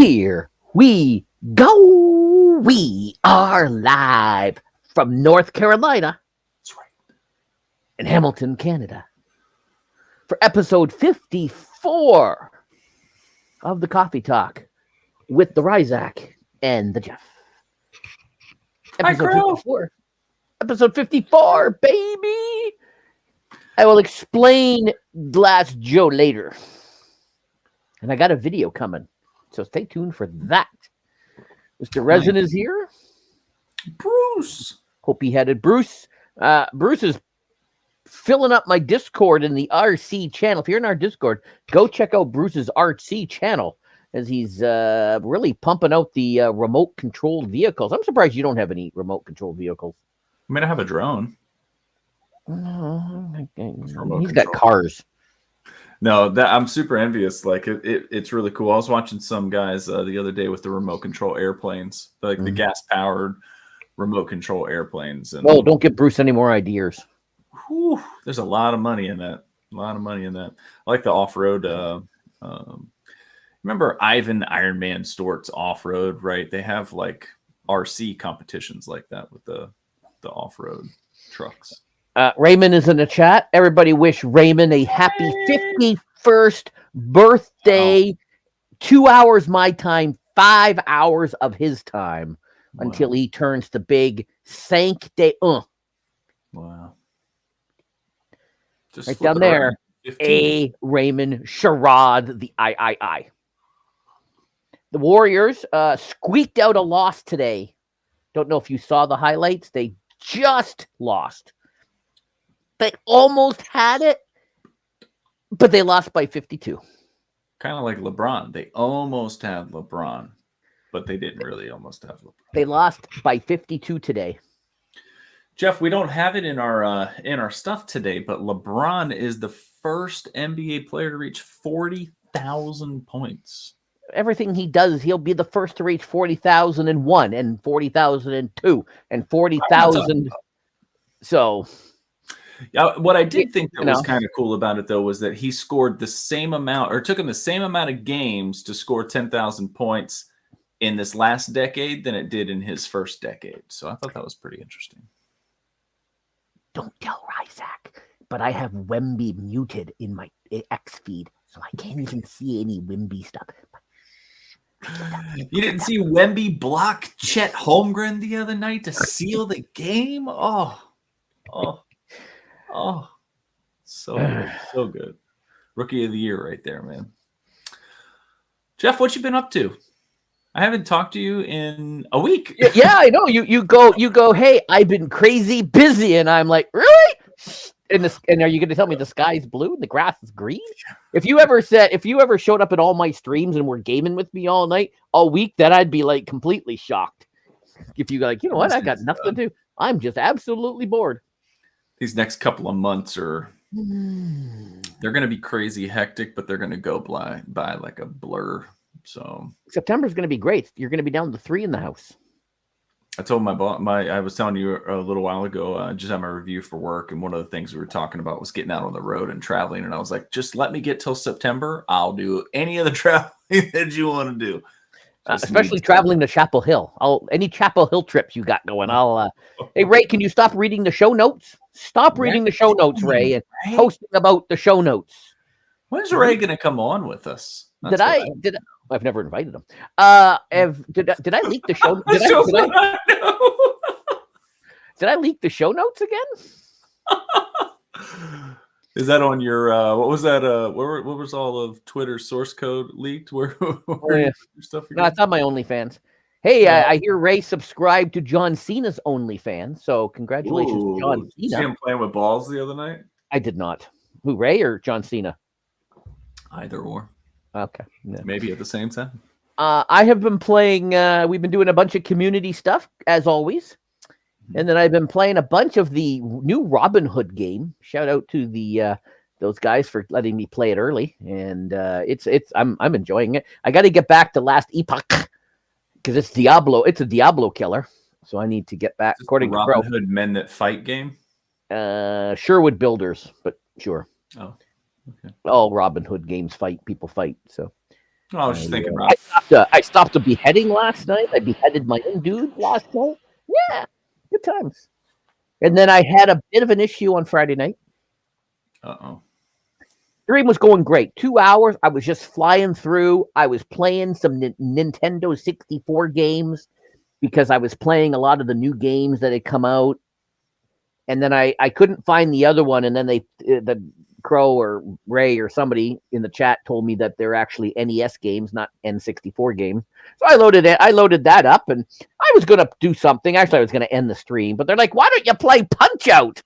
Here we go. We are live from North Carolina. That's right. In Hamilton, Canada. For episode 54 of the Coffee Talk with the Ryzak and the Jeff. Episode 54. Episode 54, baby. I will explain Last Joe later. And I got a video coming. So stay tuned for that. Mr. Resin is here. Bruce. Hope he had it. Bruce is filling up my Discord in the RC channel. If you're in our Discord, go check out Bruce's RC channel as he's really pumping out the remote controlled vehicles. I'm surprised you don't have any remote controlled vehicles. I mean, I have a drone. He's got cars. No, that I'm super envious. Like it's really cool. I was watching some guys the other day with the remote control airplanes, like the gas powered remote control airplanes. And don't give Bruce any more ideas. Whew, there's a lot of money in that. I like the off road. Remember Ivan Iron Man Stort's off road, right? They have like RC competitions like that with the off road trucks. Raymond is in the chat. Everybody wish Raymond a happy 51st birthday. 2 hours my time, 5 hours of his time until he turns the big 5 day. Wow. Just right down there. A Raymond Sherrod, the I. The Warriors squeaked out a loss today. Don't know if you saw the highlights. They just lost. They almost had it, but they lost by 52. Kind of like LeBron. They almost had LeBron, but they didn't really almost have LeBron. They lost by 52 today. Jeff, we don't have it in our stuff today, but LeBron is the first NBA player to reach 40,000 points. Everything he does, he'll be the first to reach 40,001 and 40,002 and 40,000. So... Yeah, what I did think that was kind of cool about it, though, was that he scored the same amount, or took him the same amount of games to score 10,000 points in this last decade than it did in his first decade. So I thought that was pretty interesting. Don't tell Ryzak, but I have Wemby muted in my X feed, so I can't even see any Wemby stuff. You didn't see Wemby block Chet Holmgren the other night to seal the game? Oh, so good. So good. Rookie of the year right there, man. Jeff, what you been up to? I haven't talked to you in a week. Yeah, I know. You go, hey, I've been crazy busy. And I'm like, really? And are you going to tell me the sky's blue and the grass is green? If you ever showed up at all my streams and were gaming with me all night, all week, then I'd be like completely shocked. If you like, you know what? I got nothing to do. I'm just absolutely bored. These next couple of months they're going to be crazy hectic, but they're going to go by like a blur. So September's going to be great. You're going to be down to 3 in the house. I told my boss, I was telling you a little while ago, just had my review for work. And one of the things we were talking about was getting out on the road and traveling. And I was like, just let me get till September. I'll do any of the traveling that you want to do. Especially traveling to Chapel Hill. Any Chapel Hill trips you got going. Hey, Ray, can you stop reading the show notes? Stop reading the show notes, Ray, and posting about the show notes. When's Ray going to come on with us? I've never invited him. Did I leak the show? Did I leak the show notes again? Is that on your what was that? What was all of Twitter's source code leaked? Where stuff? No, it's on my OnlyFans. Hey, I hear Ray subscribed to John Cena's OnlyFans, so congratulations, to John Cena. Did you see him playing with balls the other night? I did not. Who, Ray or John Cena? Either or. Okay. Yeah. Maybe at the same time. I have been playing. We've been doing a bunch of community stuff, as always. And then I've been playing a bunch of the new Robin Hood game. Shout out to those guys for letting me play it early. And I'm enjoying it. I got to get back to Last Epoch because it's Diablo. It's a Diablo killer. So I need to get back. According to Robin Hood Men That Fight game. Sherwood Builders, but sure. Oh, okay. All Robin Hood games fight. People fight. So I was just thinking about. I stopped a beheading last night. I beheaded my own dude last night. Yeah, good times. And then I had a bit of an issue on Friday night. Uh-oh. Stream was going great. 2 hours. I was just flying through. I was playing some Nintendo 64 games because I was playing a lot of the new games that had come out. And then I couldn't find the other one. And then the Crow or Ray or somebody in the chat told me that they're actually NES games, not N64 games. So I loaded that up, and I was going to do something. Actually, I was going to end the stream, but they're like, "Why don't you play Punch-Out?"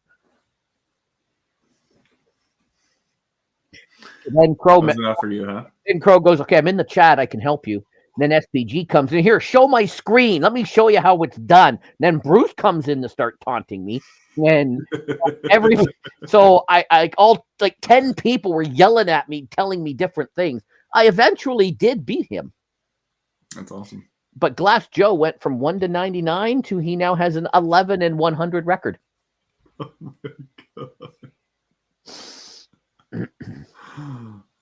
And then Crow wasn't enough for you, huh? Then Crow goes, "Okay, I'm in the chat. I can help you." And then SPG comes in here. Show my screen. Let me show you how it's done. And then Bruce comes in to start taunting me. And so I all like 10 people were yelling at me, telling me different things. I eventually did beat him. That's awesome. But Glass Joe went from 1 to 99 to he now has an 11 and 100 record. Oh my God.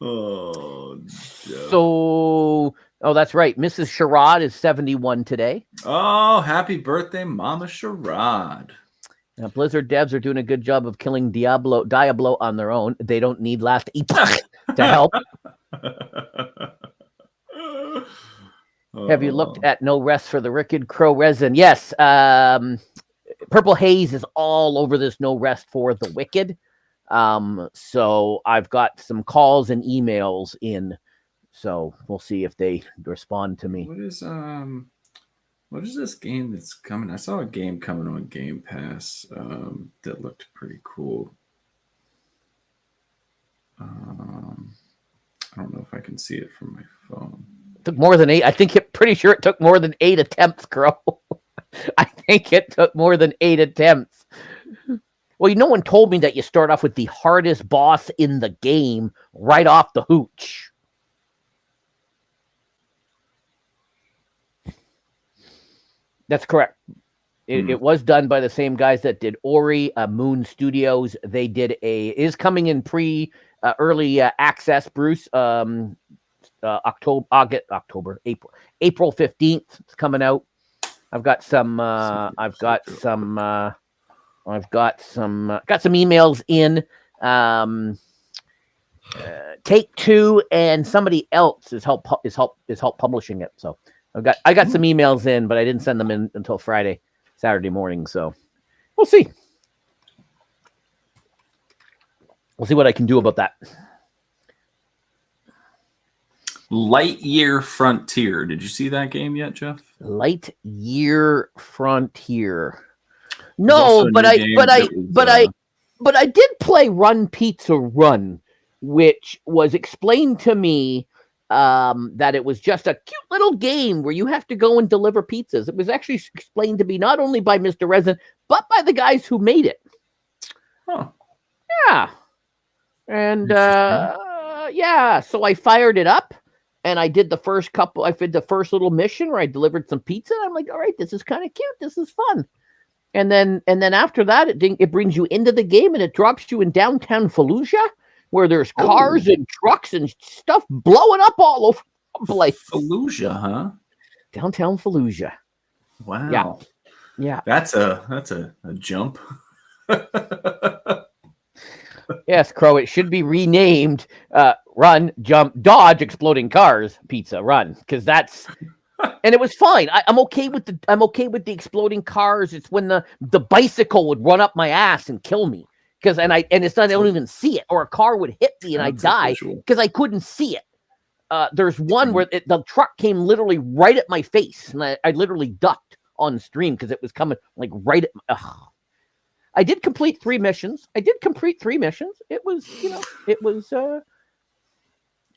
Oh, so that's right. Mrs. Sherrod is 71 today. Oh, happy birthday, Mama Sherrod. Now, Blizzard devs are doing a good job of killing Diablo on their own. They don't need Last Epoch to help. Have you looked at No Rest for the Wicked? Crow Resin? Yes. Purple Haze is all over this No Rest for the Wicked. So I've got some calls and emails in. So we'll see if they respond to me. What is this game that's coming? I saw a game coming on Game Pass that looked pretty cool. I don't know if I can see it from my phone. It took more than 8. I think pretty sure it took more than 8 attempts, Crow. I think it took more than 8 attempts. Well, no one told me that you start off with the hardest boss in the game right off the hooch. That's correct. It was done by the same guys that did Ori, Moon Studios. They did is coming in early access, Bruce. April 15th. It's coming out. I've got some emails in. Take-Two and somebody else is help publishing it. So I got some emails in, but I didn't send them in until Saturday morning. So we'll see. We'll see what I can do about that. Lightyear Frontier. Did you see that game yet, Jeff? Lightyear Frontier. No, but I did play Run Pizza Run, which was explained to me that it was just a cute little game where you have to go and deliver pizzas. It was actually explained to me not only by Mr. Resin, but by the guys who made it. Huh. Yeah. And so I fired it up and I did the first little mission where I delivered some pizza. I'm like, all right, this is kind of cute. This is fun. And then after that, it brings you into the game and it drops you in downtown Fallujah, where there's cars and trucks and stuff blowing up all over the place. Fallujah, huh? Downtown Fallujah. Wow. Yeah. That's a jump. Yes, Crow. It should be renamed Run, Jump, Dodge, Exploding Cars, Pizza Run, because that's. And it was fine. I'm okay with the exploding cars. It's when the bicycle would run up my ass and kill me. I don't even see it, or a car would hit me and I die because I couldn't see it. There's one where the truck came literally right at my face, and I literally ducked on stream because it was coming like right at. I did complete 3 missions. It was,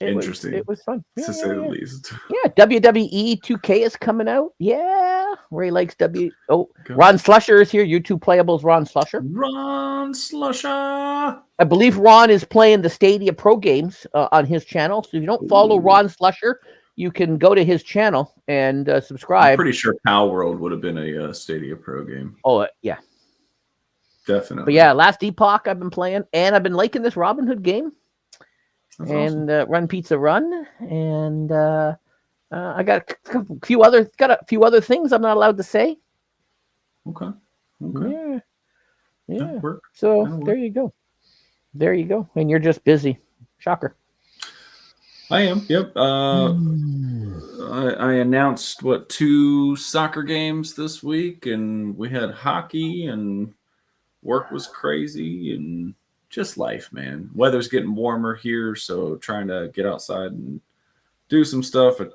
interesting. It was fun, to say the least. Yeah, WWE 2K is coming out. Yeah, Ray likes Ron Slusher is here. YouTube Playables Ron Slusher. I believe Ron is playing the Stadia Pro games on his channel. So if you don't follow Ron Slusher, you can go to his channel and subscribe. I'm pretty sure Pal World would have been a Stadia Pro game. Oh yeah, definitely. But yeah, Last Epoch I've been playing, and I've been liking this Robin Hood game. and awesome. Run Pizza Run, and I got a few other things I'm not allowed to say. Okay. Yeah. So there you go. And you're just busy. Shocker. I am. Yep. I announced 2 soccer games this week, and we had hockey, and work was crazy, and just life, man. Weather's getting warmer here, so trying to get outside and do some stuff. I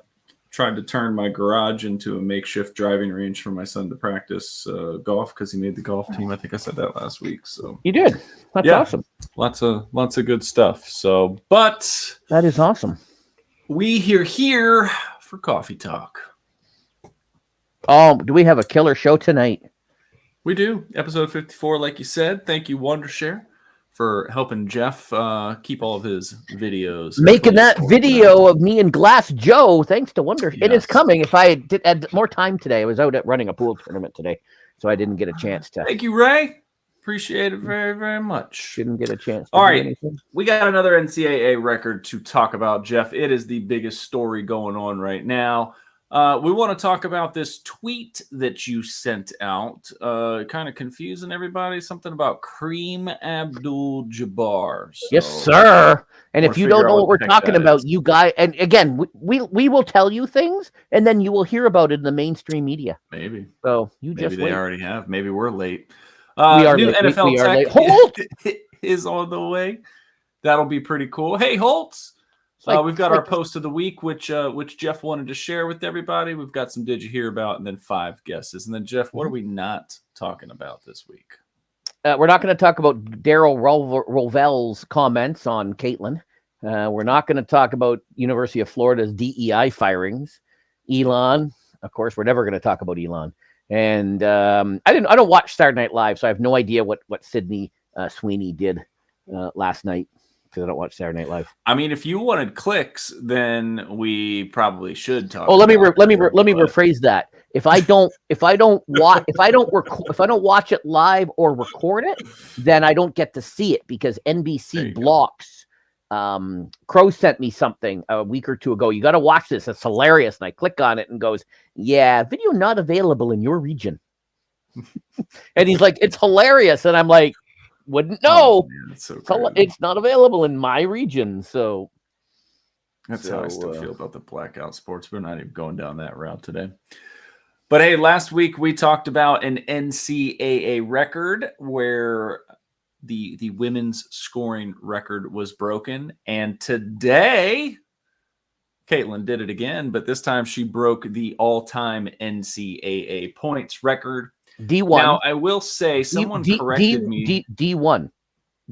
tried to turn my garage into a makeshift driving range for my son to practice golf because he made the golf team. I think I said that last week. So you did. That's awesome. Lots of good stuff. So, but that is awesome. We here for Coffee Talk. Oh, do we have a killer show tonight? We do. Episode 54, like you said. Thank you, Wondershare, for helping Jeff keep all of his videos. Making that video of me and Glass Joe, thanks to Wonder. Yes. It is coming. If I had more time today, I was out at running a pool tournament today, so I didn't get a chance to. Thank you, Ray. Appreciate it very, very much. Didn't get a chance. All right. We got another NCAA record to talk about, Jeff. It is the biggest story going on right now. We want to talk about this tweet that you sent out, kind of confusing everybody. Something about Kareem Abdul-Jabbar. So yes, sir. And if you don't know what we're talking about, you guys, and again, we will tell you things, and then you will hear about it in the mainstream media. Maybe. So maybe they already have. Maybe we're late. We are new late. NFL we tech Holt is on the way. That'll be pretty cool. Hey, Holtz. We've got our post of the week, which Jeff wanted to share with everybody. We've got some Did You Hear About, and then 5 guesses. And then, Jeff, what are we not talking about this week? We're not going to talk about Daryl Rovell's comments on Caitlin. We're not going to talk about University of Florida's DEI firings. Elon, of course, we're never going to talk about Elon. And I don't watch Saturday Night Live, so I have no idea what Sydney Sweeney did last night. Because I don't watch Saturday Night Live. I mean, if you wanted clicks, then we probably should talk. Oh, let me rephrase that. If I don't watch it live or record it, then I don't get to see it because NBC blocks. Crow sent me something a week or two ago. You got to watch this. It's hilarious. And I click on it and goes, "Yeah, video not available in your region." And he's like, "It's hilarious," and I'm like, wouldn't know. Man, it's not available in my region. So that's how I still feel about the blackout sports. We're not even going down that route today. But hey, last week we talked about an NCAA record where the women's scoring record was broken. And today, Caitlin did it again, but this time she broke the all-time NCAA points record. D1. Now, I will say someone corrected me. D1.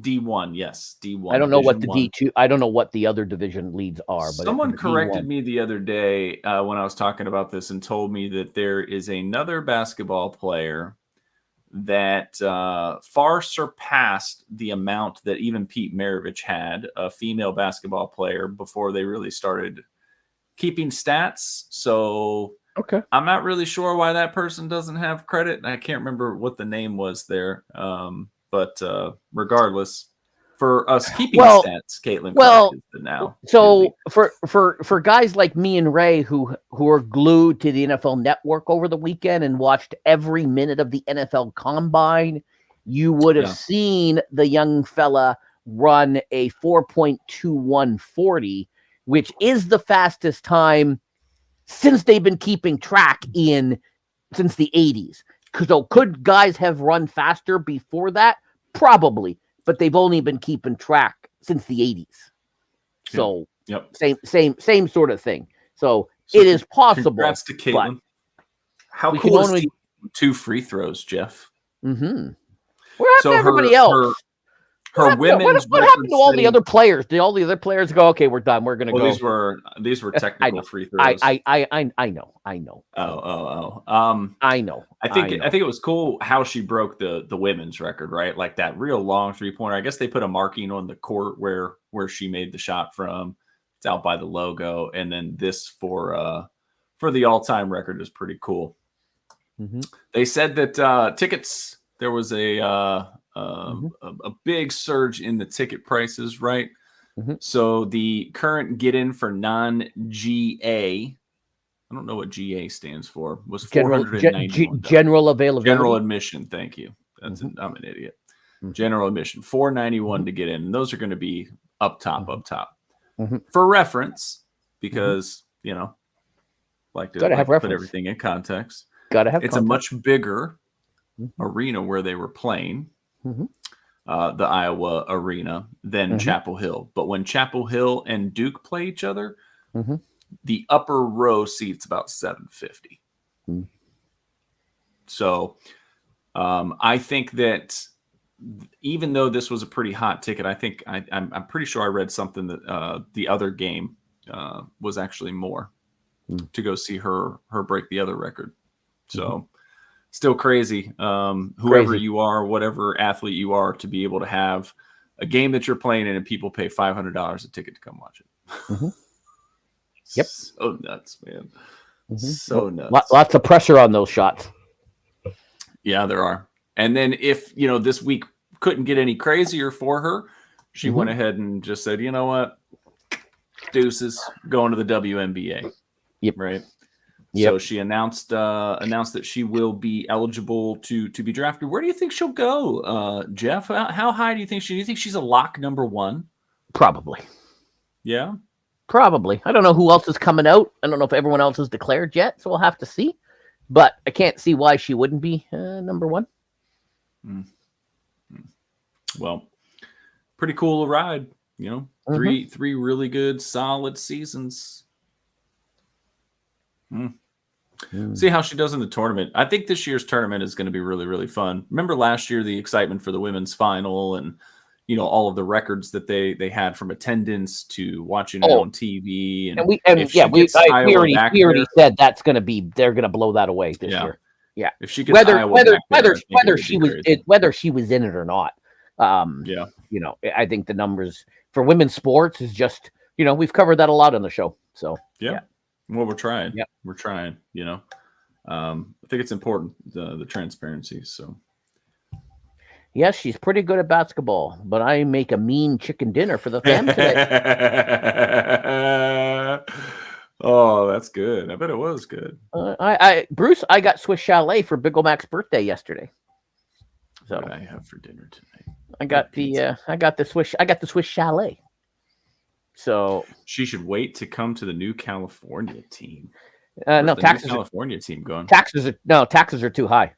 D1, yes. D1. I don't know what the D2. I don't know what the other division leads are. But someone corrected me the other day when I was talking about this and told me that there is another basketball player that far surpassed the amount that even Pete Maravich had, a female basketball player, before they really started keeping stats. So okay, I'm not really sure why that person doesn't have credit. I can't remember what the name was there. But regardless, for us keeping stats, Caitlin. Now. So for guys like me and Ray who are glued to the NFL Network over the weekend and watched every minute of the NFL Combine, you would have seen the young fella run a 4.2140, which is the fastest time since they've been keeping track since the 80s. So could guys have run faster before that? Probably, but they've only been keeping track since the 80s. So same sort of thing. So it is possible. Congrats to Caitlin. How cool is 2 free throws, Jeff? Mm-hmm. What happened to everybody else? What happened to all the other players? Did all the other players go, okay, we're done. We're going to go. These were technical free throws. I know. Oh. I know. I think it was cool how she broke the women's record, right? Like that real long 3-pointer. I guess they put a marking on the court where she made the shot from. It's out by the logo, and then this for the all-time record is pretty cool. Mm-hmm. They said that tickets. There was a big surge in the ticket prices, right? So the current get-in for non-GA, I don't know what GA stands for, was $491. General availability. General admission, thank you. I'm an idiot. General admission, $491 to get in. And those are going to be up top. For reference, because, like to put everything in context. It's a much bigger arena where they were playing, the Iowa arena, than Chapel Hill. But when Chapel Hill and Duke play each other, the upper row seats about 750. So I think that even though this was a pretty hot ticket, I think I'm pretty sure I read something that the other game was actually more to go see her break the other record. So still crazy. Whoever you are, whatever athlete you are, to be able to have a game that you're playing in and people pay $500 a ticket to come watch it. Yep. So nuts, man. So nuts. Lots of pressure on those shots. Yeah, there are. And then if, this week couldn't get any crazier for her, she went ahead and just said, you know what? Deuces, going to the WNBA. Yep. Right. Yep. So she announced that she will be eligible to be drafted. Where do you think she'll go, Jeff? How high do you think do you think she's a lock number 1? Probably. Yeah. Probably. I don't know who else is coming out. I don't know if everyone else has declared yet, so we'll have to see. But I can't see why she wouldn't be number 1. Well, pretty cool ride, three really good, solid seasons. See how she does in the tournament. I think this year's tournament is going to be really, really fun. Remember last year, the excitement for the women's final and, all of the records that they had from attendance to watching it on TV. And we already said that's going to be, they're going to blow that away this year. Yeah. If she gets whether she was in it or not. I think the numbers for women's sports is just, we've covered that a lot on the show. So yeah. Well, we're trying. Yeah, we're trying. I think it's important, the transparency. So yes, she's pretty good at basketball, but I make a mean chicken dinner for the fam today. Oh, that's good. I bet it was good. Bruce, I got Swiss Chalet for Big Mac's birthday yesterday. So what did I have for dinner tonight? I got the Swiss Chalet. So she should wait to come to the new California team. No, taxes. California team going. Taxes are too high.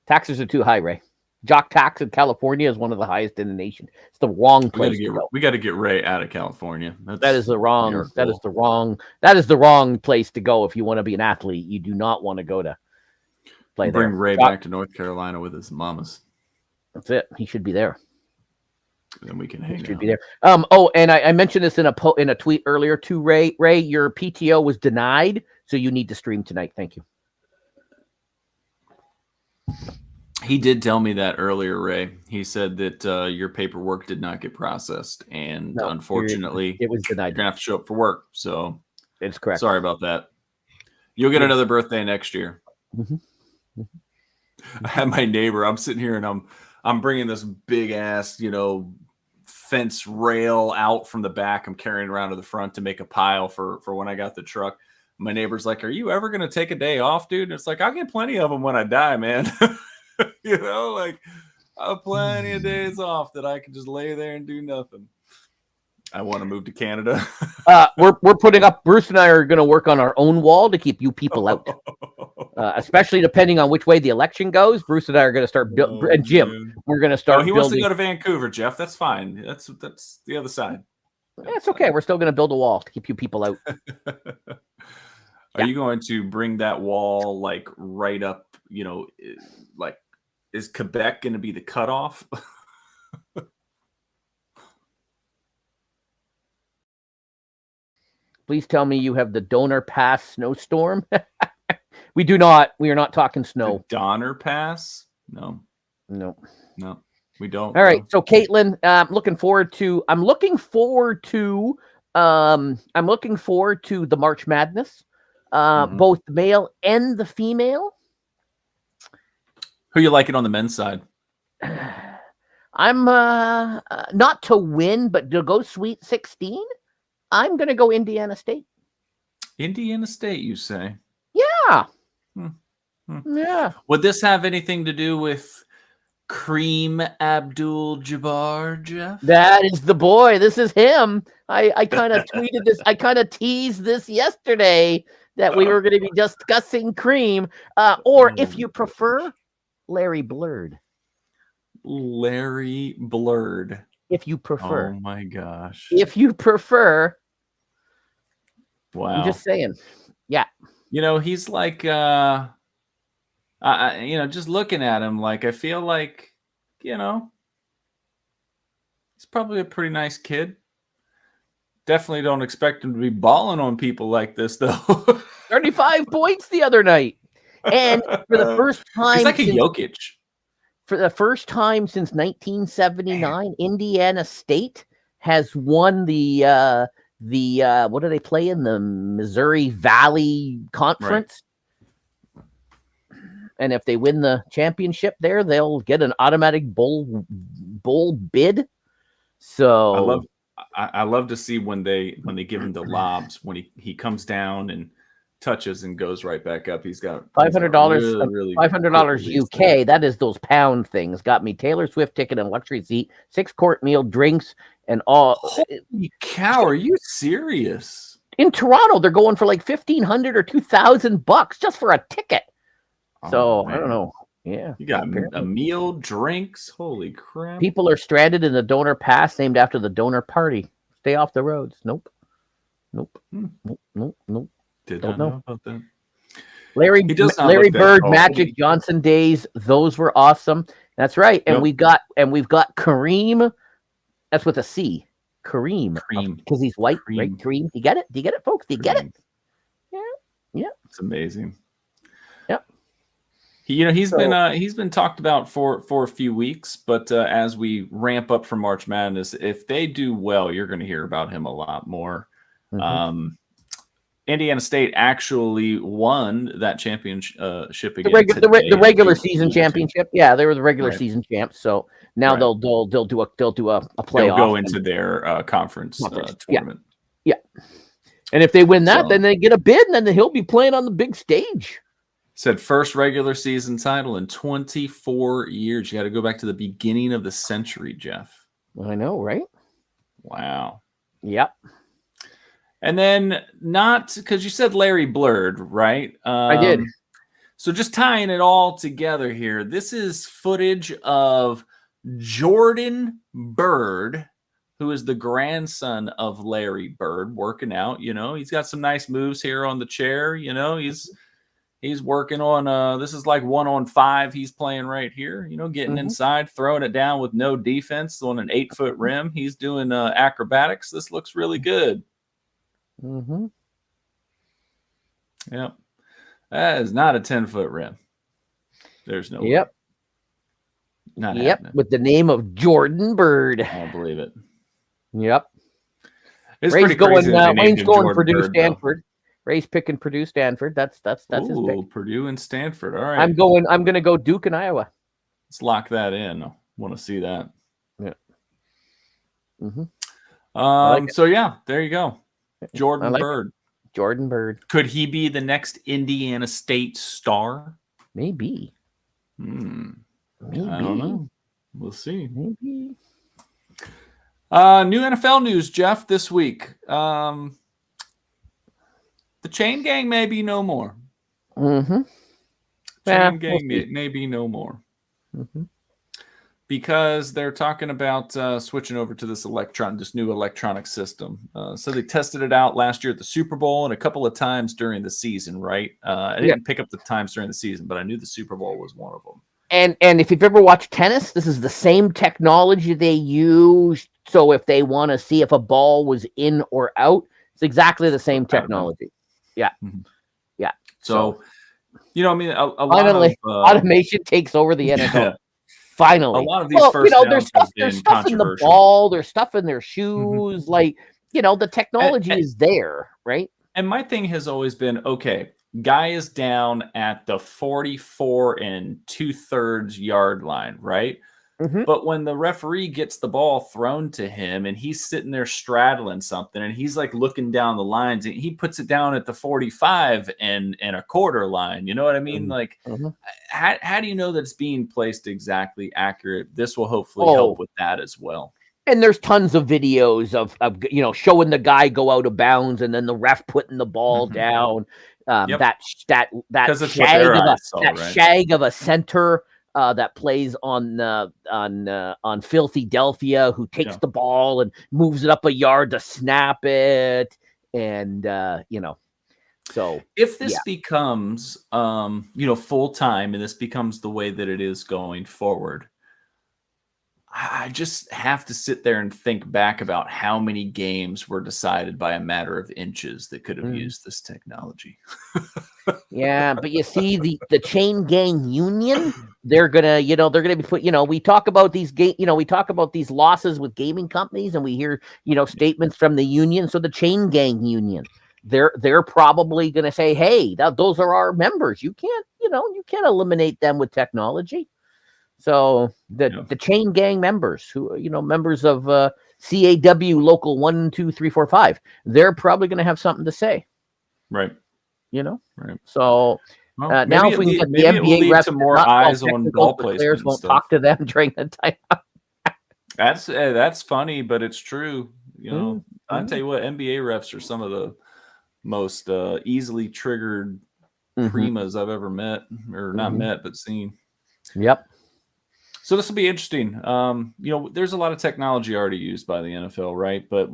Taxes are too high, Ray. Jock tax in California is one of the highest in the nation. It's the wrong place to go. We got to get Ray out of California. That is the wrong place to go if you want to be an athlete. You do not want to go to play there. Bring Ray back to North Carolina with his mamas. That's it. He should be there. Then we can hang out. Should be there. And I mentioned this in a tweet earlier too, Ray. Ray, your PTO was denied, so you need to stream tonight. Thank you. He did tell me that earlier, Ray. He said that your paperwork did not get processed, and unfortunately, it was denied. You're gonna have to show up for work. So it's correct. Sorry about that. You'll get another birthday next year. I had my neighbor. I'm sitting here and I'm bringing this big ass, fence rail out from the back. I'm carrying around to the front to make a pile for when I got the truck. My neighbor's like, "Are you ever gonna take a day off, dude?" And it's like, I'll get plenty of them when I die, man. I have plenty of days off that I can just lay there and do nothing. I want to move to Canada. We're putting up. Bruce and I are going to work on our own wall to keep you people out, especially depending on which way the election goes. Bruce and I are going to start and Jim, we're going to start. He wants to go to Vancouver, Jeff. That's fine. That's the other side. That's okay. We're still going to build a wall to keep you people out. Are you going to bring that wall right up? Is Quebec going to be the cutoff? Please tell me you have the Donner Pass snowstorm. We do not. We are not talking snow. The Donner Pass? No, we don't. All right. So Caitlin, I'm looking forward to the March Madness, both the male and the female. Who you liking on the men's side? I'm not to win, but to go Sweet 16. I'm going to go Indiana State. Indiana State, you say? Yeah. Yeah. Would this have anything to do with Kareem Abdul-Jabbar, Jeff? That is the boy. This is him. I kind of tweeted this. I kind of teased this yesterday that we were going to be discussing Kareem. Or if you prefer, Larry Bird. Larry Bird. If you prefer. Oh my gosh. If you prefer. Wow. I'm just saying. Yeah. He's like, just looking at him, like, I feel like, he's probably a pretty nice kid. Definitely don't expect him to be balling on people like this, though. 35 points the other night. And for the first time. He's like a Jokic. For the first time since 1979, Indiana State has won the what do they play in the Missouri Valley Conference? Right. And if they win the championship there, they'll get an automatic bowl bid. So I love to see when they give him the lobs, when he comes down and touches and goes right back up. He's got $500 really $500 UK. That is those pound things. Got me Taylor Swift ticket and luxury seat, 6-course meal, drinks, and all. Holy cow! Are you serious? In Toronto, they're going for like $1,500 or $2,000 just for a ticket. So I don't know. Yeah, you got a meal, drinks. Holy crap! People are stranded in the donor pass named after the donor party. Stay off the roads. Nope. Did not know about that. Larry Bird, Magic Johnson days, those were awesome. That's right. And we've got Kareem. That's with a C. Kareem. Because he's white, right? Kareem. You get it? Do you get it, folks? Do you get it? Yeah. It's amazing. Yep. He's been talked about for a few weeks, but as we ramp up for March Madness, if they do well, you're going to hear about him a lot more. Mm-hmm. Indiana State actually won that championship again. The regular season championship. Yeah, they were the regular season champs. So now they'll do a playoff. They'll go into their conference tournament. Yeah. And if they win that, then they get a bid, and then he'll be playing on the big stage. Said first regular season title in 24 years. You got to go back to the beginning of the century, Jeff. I know, right? Wow. Yep. And then not because you said Larry Bird, right? I did. So just tying it all together here. This is footage of Jordan Bird, who is the grandson of Larry Bird, working out. He's got some nice moves here on the chair. He's working on this is like 1-on-5 he's playing right here, getting inside, throwing it down with no defense on an 8-foot rim. He's doing acrobatics. This looks really good. Mm-hmm. Yep. That is not a 10-foot rim. There's no way. Not happening. With the name of Jordan Bird. I don't believe it. Yep. It's pretty crazy. Wayne's going Purdue, Stanford. Ray's picking Purdue, Stanford. That's his pick. Purdue and Stanford. All right. I'm going to go Duke and Iowa. Let's lock that in. I want to see that. Yeah. Mm-hmm. So yeah, there you go. Jordan Bird. Jordan Bird. Could he be the next Indiana State star? Maybe. Maybe. I don't know. We'll see. Maybe. New NFL news, Jeff, this week. The chain gang may be no more. Mm-hmm. Chain gang may be no more. Mm-hmm. Because they're talking about switching over to this new electronic system. So they tested it out last year at the Super Bowl and a couple of times during the season, right? I didn't pick up the times during the season, but I knew the Super Bowl was one of them. And if you've ever watched tennis, this is the same technology they use. So if they want to see if a ball was in or out, it's exactly the same technology. Yeah. Mm-hmm. Yeah. So, a lot finally, of automation takes over the NFL. Yeah. Finally, a lot of these first downs there's stuff in the ball, there's stuff in their shoes. Mm-hmm. The technology is there, right? And my thing has always been, okay, guy is down at the 44 2/3 yard line, right? But when the referee gets the ball thrown to him and he's sitting there straddling something and he's like looking down the lines and he puts it down at the 45 and a quarter line, you know what I mean? Like, how do you know that it's being placed exactly accurate? This will hopefully help with that as well. And there's tons of videos of showing the guy go out of bounds and then the ref putting the ball down. That shag of a center that plays on Filthy Delphia, who takes the ball and moves it up a yard to snap it, and So if this becomes full time and this becomes the way that it is going forward, I just have to sit there and think back about how many games were decided by a matter of inches that could have used this technology. Yeah, but you see the chain gang union, they're gonna be put, we talk about these we talk about these losses with gaming companies and we hear, statements from the union. So the chain gang union, they're probably gonna say, hey, those are our members. You can't eliminate them with technology. So the chain gang members who, members of CAW local 1, 2, 3, 4, 5, they're probably going to have something to say. Right. Right. So now if we can get the NBA refs to more eyes on ball players, won't talk to them during the time. That's funny, but it's true. I'll tell you what, NBA refs are some of the most easily triggered primas I've ever met, or not met, but seen. Yep. So this will be interesting. There's a lot of technology already used by the NFL, right? But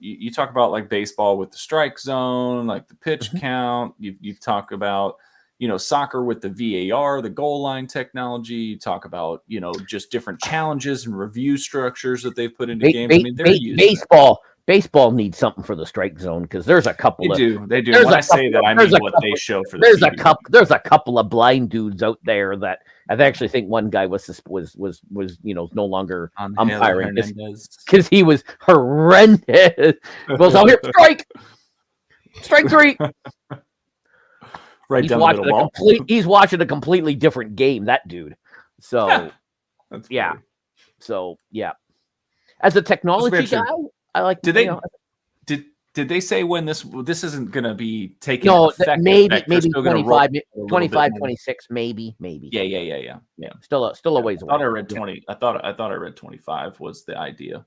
you talk about like baseball with the strike zone, like the pitch count. You've talked about, soccer with the VAR, the goal line technology. You talk about, just different challenges and review structures that they've put into games. I mean, they're using Baseball needs something for the strike zone because there's a couple. They do. When I say that, I mean what they show for the There's a couple of blind dudes out there that I actually think one guy was no longer umpiring because he was horrendous. Goes out here, strike 3. Right down the middle wall. He's watching a completely different game. That dude. So yeah. So yeah. As a technology guy, I like. Did they say when this isn't going to be taken? No, effect? maybe 25, 26, maybe. Yeah. Still a ways away. I thought I read 20. I thought I read 25 was the idea.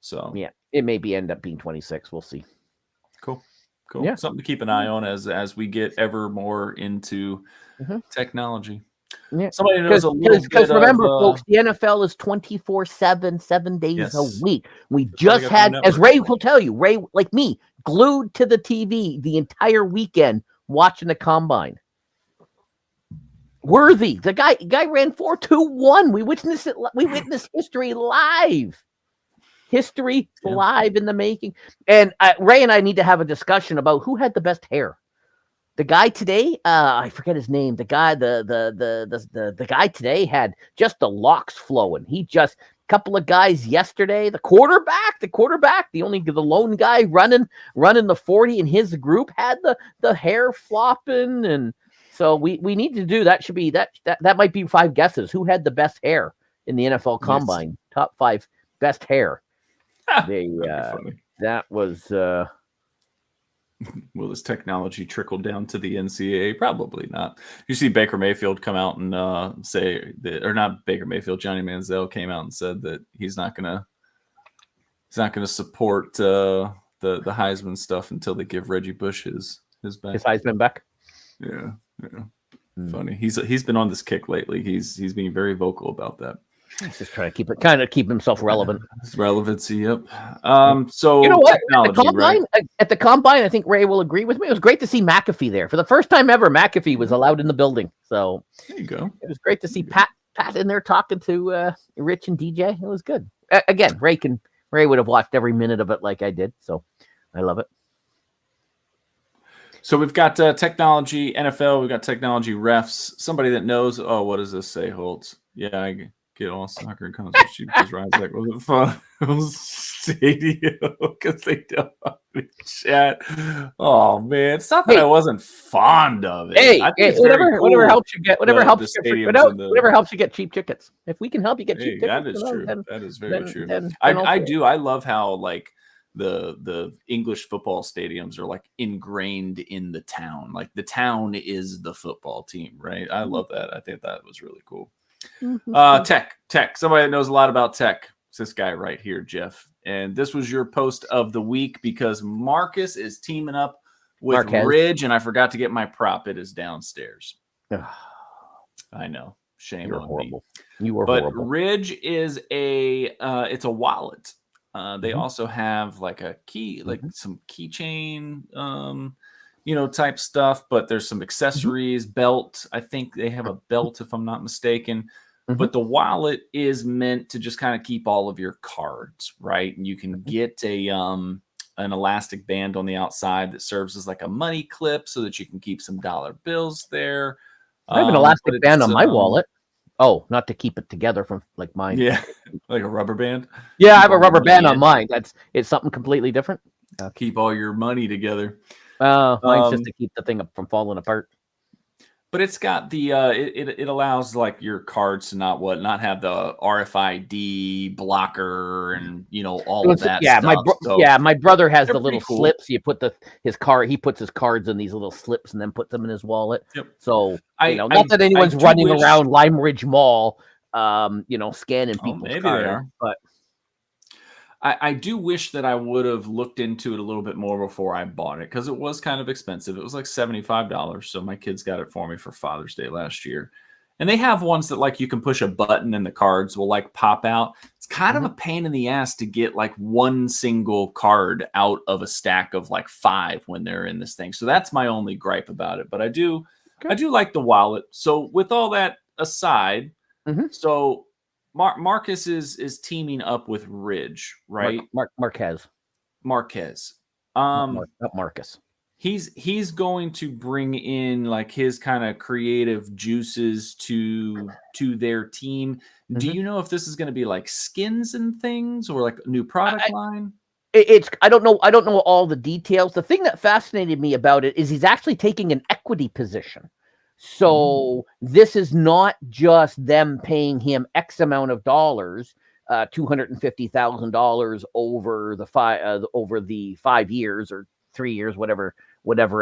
So yeah, it may end up being 26. We'll see. Cool. Yeah. Something to keep an eye on as we get ever more into technology. Yeah. Somebody knows a little bit. Because remember, folks, the NFL is 24/7, 7 days a week. We just had, as Ray will tell you, Ray, like me, glued to the TV the entire weekend watching the combine. Worthy, the guy ran 4.21. We witnessed it. We witnessed history live. History live in the making. And Ray and I need to have a discussion about who had the best hair. The guy today, I forget his name. The guy, the guy today had just the locks flowing. He just couple of guys yesterday. The quarterback, the lone guy running the 40 in his group had the hair flopping, and so we need to do that. Should be that might be 5 guesses. Who had the best hair in the NFL Combine? Yes. Top 5 best hair. That was. Will this technology trickle down to the NCAA? Probably not. You see Baker Mayfield come out and say that, or not Baker Mayfield, Johnny Manziel came out and said that he's not gonna support the Heisman stuff until they give Reggie Bush his back. His Heisman back. Yeah. Funny. He's been on this kick lately. He's being very vocal about that. He's just trying to keep himself relevant. Relevancy, yep. So you know what? Technology, at the combine, I think Ray will agree with me. It was great to see McAfee there for the first time ever. McAfee was allowed in the building, so there you go. It was great to see Pat in there talking to Rich and DJ. It was good. Again, Ray would have watched every minute of it like I did, so I love it. So we've got technology NFL. We've got technology refs. Somebody that knows. Oh, what does this say, Holtz? Yeah, I get all soccer and concepts. Ryzak was it fun? stadium because they don't want to chat. Oh man, it's not that I wasn't fond of it. I think whatever helps you get whatever helps you get cheap tickets. If we can help you get cheap tickets, that is true. That is very true. I do. I love how like the English football stadiums are like ingrained in the town. Like the town is the football team, right? I love that. I think that was really cool. Tech. Somebody that knows a lot about tech. It's this guy right here, Jeff. And this was your post of the week because Marcus is teaming up with Ridge, and I forgot to get my prop. It is downstairs. I know. Shame on me. You were horrible. Ridge is it's a wallet. They also have like a key, like some keychain, type stuff, but there's some accessories, belt. I think they have a belt if I'm not mistaken. But the wallet is meant to just kind of keep all of your cards, right? And you can get an elastic band on the outside that serves as like a money clip so that you can keep some dollar bills there. I have an elastic band on my wallet. Oh, not to keep it together from like mine. Yeah, like a rubber band. Yeah, I have a rubber band on mine. It's something completely different. Keep all your money together. Mine's just to keep the thing from falling apart. But it's got the it allows like your cards to not have the RFID blocker and all of that. Yeah, stuff. My brother has the little slips. You put he puts his cards in these little slips and then puts them in his wallet. Yep. So not that anyone's running around Lime Ridge Mall, scanning people's cards, but. I do wish that I would have looked into it a little bit more before I bought it because it was kind of expensive. It was like $75. So my kids got it for me for Father's Day last year. And they have ones that like you can push a button and the cards will like pop out. It's kind of a pain in the ass to get like one single card out of a stack of like 5 when they're in this thing. So that's my only gripe about it. But I do like the wallet. So with all that aside, so Marcus is teaming up with Ridge, right? Marquez. Not Marcus. He's going to bring in like his kind of creative juices to their team. Do you know if this is going to be like skins and things or like a new product line? I don't know all the details. The thing that fascinated me about it is he's actually taking an equity position. So this is not just them paying him X amount of dollars, $250,000 over the 5 years or 3 years, whatever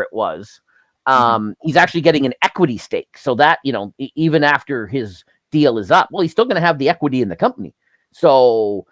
it was. He's actually getting an equity stake, so that even after his deal is up, well, he's still going to have the equity in the company. So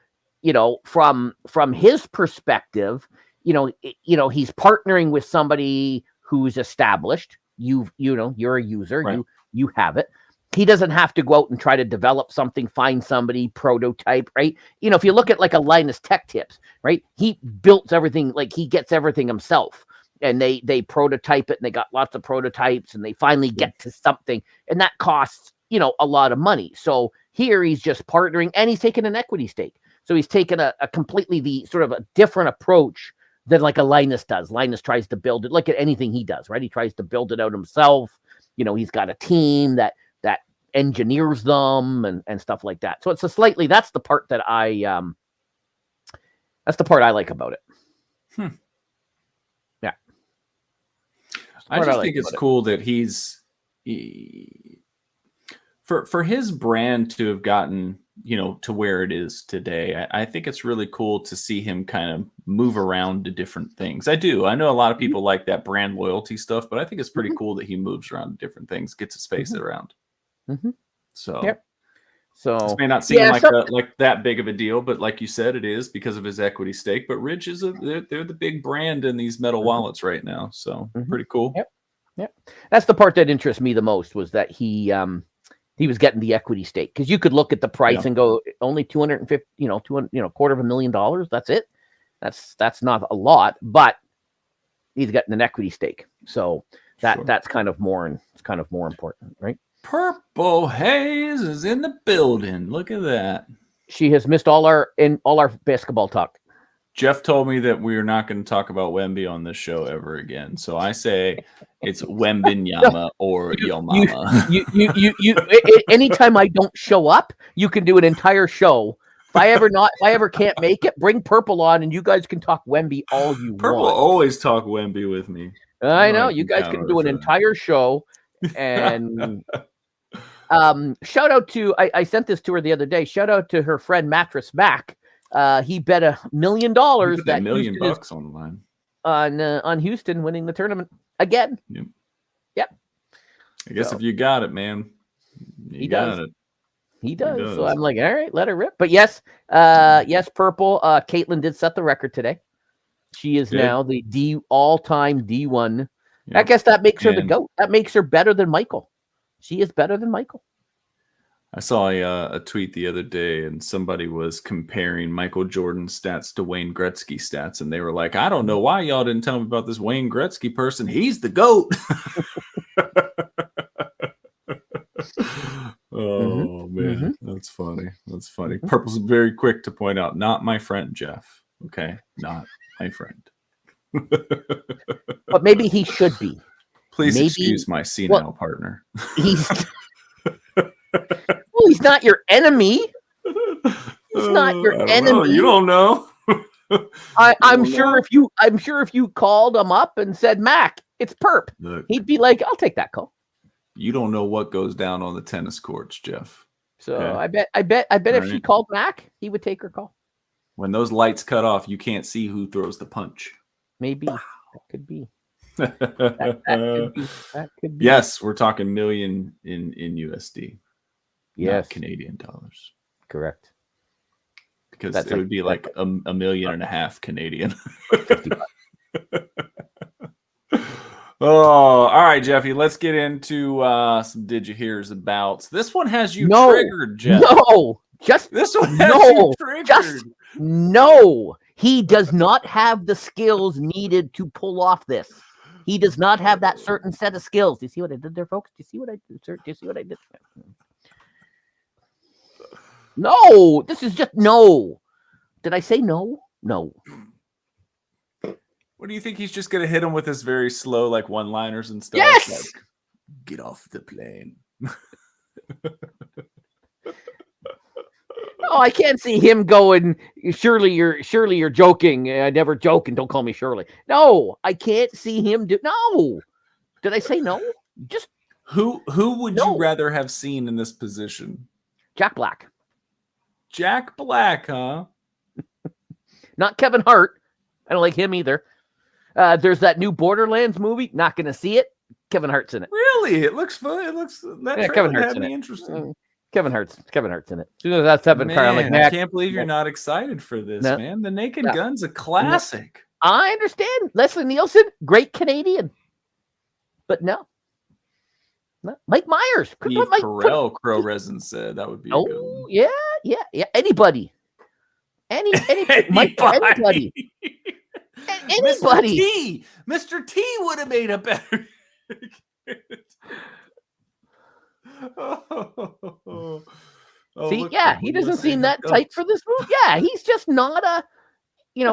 from his perspective, he's partnering with somebody who's established. You're a user, right. You have it. He doesn't have to go out and try to develop something, find somebody, prototype, right? If you look at like a Linus Tech Tips, right? He built everything, like he gets everything himself, and they prototype it, and they got lots of prototypes, and they finally get to something, and that costs a lot of money. So here he's just partnering, and he's taking an equity stake. So he's taken a completely the sort of a different approach than like a Linus does. Linus tries to build it. Look at anything he does, right? He tries to build it out himself. He's got a team that engineers them and stuff like that. So it's that's the part that I like about it. Yeah. I just think it's cool that for his brand to have gotten to where it is today. I think it's really cool to see him kind of move around to different things. I know a lot of people like that brand loyalty stuff, but I think it's pretty cool that he moves around to different things, gets his face around. So this may not seem like that big of a deal, but like you said, it is because of his equity stake. But Ridge is they're the big brand in these metal wallets right now. So pretty cool. Yep. That's the part that interests me the most, was that he was getting the equity stake, because you could look at the price and go, only $250, $250,000. That's it. That's not a lot, but he's getting an equity stake. So that's kind of more important, right? Purple Haze is in the building. Look at that. She has missed all our basketball talk. Jeff told me that we are not going to talk about Wemby on this show ever again. So I say it's Wembenyama or Yo Mama. You anytime I don't show up, you can do an entire show If I ever can't make it, bring Purple on, and you guys can talk Wemby all you Purple want. always talk Wemby with me. I know you guys can do an entire show. And shout out to I sent this to her the other day. Shout out to her friend Mattress Mac. He bet $1 million that $1 million on the line on Houston winning the tournament again. Yep. I guess if you got it, man, he does. He does. So I'm like, all right, let her rip. But yes, Purple. Caitlin did set the record today. She is now the all-time D1. Yep. I guess that makes her the GOAT. That makes her better than Michael. She is better than Michael. I saw a tweet the other day, and somebody was comparing Michael Jordan's stats to Wayne Gretzky stats, and they were like, I don't know why y'all didn't tell me about this Wayne Gretzky person. He's the GOAT. Oh, man. That's funny. That's funny. Purple's very quick to point out, not my friend, Jeff. Okay? Not my friend. But maybe he should be. Please excuse my senile partner. He's he's not your enemy. He's not your enemy. You don't know. I'm sure if you called him up and said, Mac, it's Perp, look, he'd be like, I'll take that call. You don't know what goes down on the tennis courts, Jeff. So okay. I bet if she called Mac, he would take her call. When those lights cut off, you can't see who throws the punch. Maybe that could be. That could be. Yes, we're talking million in USD. Yes, not Canadian dollars. Correct. Because it would be like $1.5 million Canadian. Oh, all right, Jeffy. Let's get into some Did You Hears About. This one has you triggered, Jeff. No, this one has you triggered. No. He does not have the skills needed to pull off this. He does not have that certain set of skills. Do you see what I did there, folks? Do you see what I did, sir? Do you see what I did? No, this is just no. Did I say no? No. What do you think? He's just going to hit him with his very slow, like one-liners and stuff? Yes. Like, get off the plane. No, I can't see him going. Surely you're joking. I never joke, and don't call me Shirley. No, I can't see him do. No. Did I say no? Just who would you rather have seen in this position? Jack Black. Jack Black, huh? Not Kevin Hart. I don't like him either. There's that new Borderlands movie. Not going to see it. Kevin Hart's in it. Really? It looks fun. It looks Kevin Hart's in it. Interesting. Kevin Hart's in it. As soon as that's Kevin Hart, I'm like, I can't believe you're not excited for this, man. The Naked Gun's a classic. I understand. Leslie Nielsen, great Canadian, but no. Mike Myers. Steve Carell, Crow Resin said that would be. Oh, good one. Yeah. Anybody. Anybody. Mr. T would have made a better. See, he doesn't seem that tight for this movie. Yeah, he's just not a.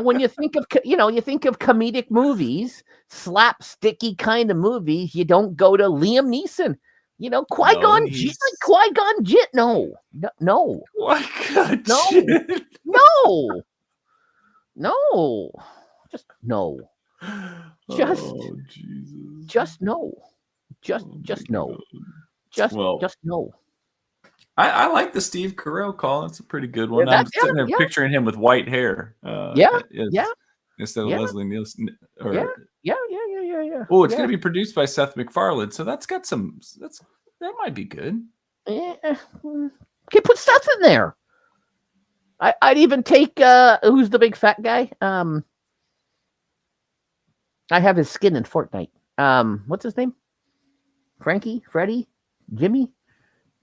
When you think of comedic movies, slapsticky kind of movies, you don't go to Liam Neeson. Qui-Gon Jinn. Qui-Gon Jinn. No. Qui-Gon Jinn. No. Just no. Just no. Just no. Just no. I like the Steve Carell call. It's a pretty good one. I'm sitting there picturing him with white hair. Instead of Leslie Nielsen. Yeah. Oh, it's going to be produced by Seth MacFarlane, so that's got some. That might be good. Yeah. Okay, put Seth in there. I'd even take who's the big fat guy? I have his skin in Fortnite. What's his name? Frankie? Freddie? Jimmy?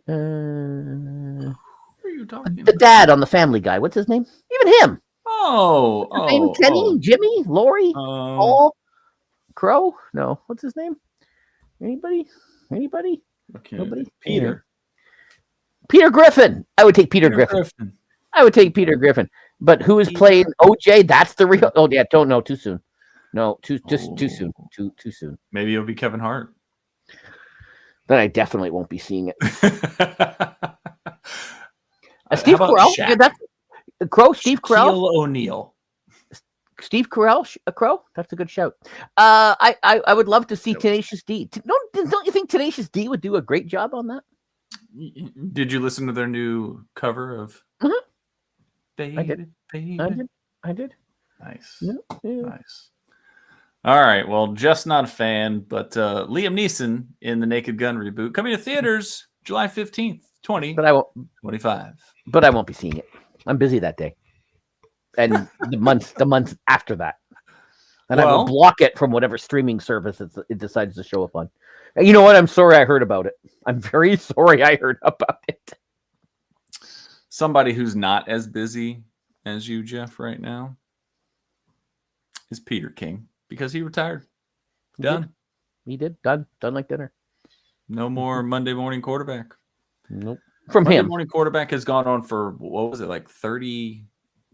Who are you talking about? The dad on the Family Guy. What's his name? Even him. Kenny? Jimmy? Lori? Paul? Crow? No. What's his name? Anybody? Okay. Nobody? Peter. Peter Griffin. I would take Peter Griffin. I would take Peter Griffin. But who is playing OJ? That's the real. Oh, yeah. Don't know. Too soon. No, too soon. Too soon. Maybe it'll be Kevin Hart. Then I definitely won't be seeing it. Steve Carell. Steve Carell. Shaquille O'Neal. Steve Carell, a Crow. That's a good shout. I would love to see Tenacious D. Don't you think Tenacious D would do a great job on that? Did you listen to their new cover of? Baby, I did. baby. I did. Nice. Yeah. Nice. All right. Well, just not a fan, but Liam Neeson in the Naked Gun reboot coming to theaters July 15th, 2025. But I won't be seeing it. I'm busy that day. And the months after that. And I will block it from whatever streaming service it decides to show up on. And you know what? I'm sorry I heard about it. I'm very sorry I heard about it. Somebody who's not as busy as you, Jeff, right now is Peter King, because he retired. Done. He did. Done like dinner. No more Monday morning quarterback. Nope. From Monday him. Morning quarterback has gone on for, what was it, like 30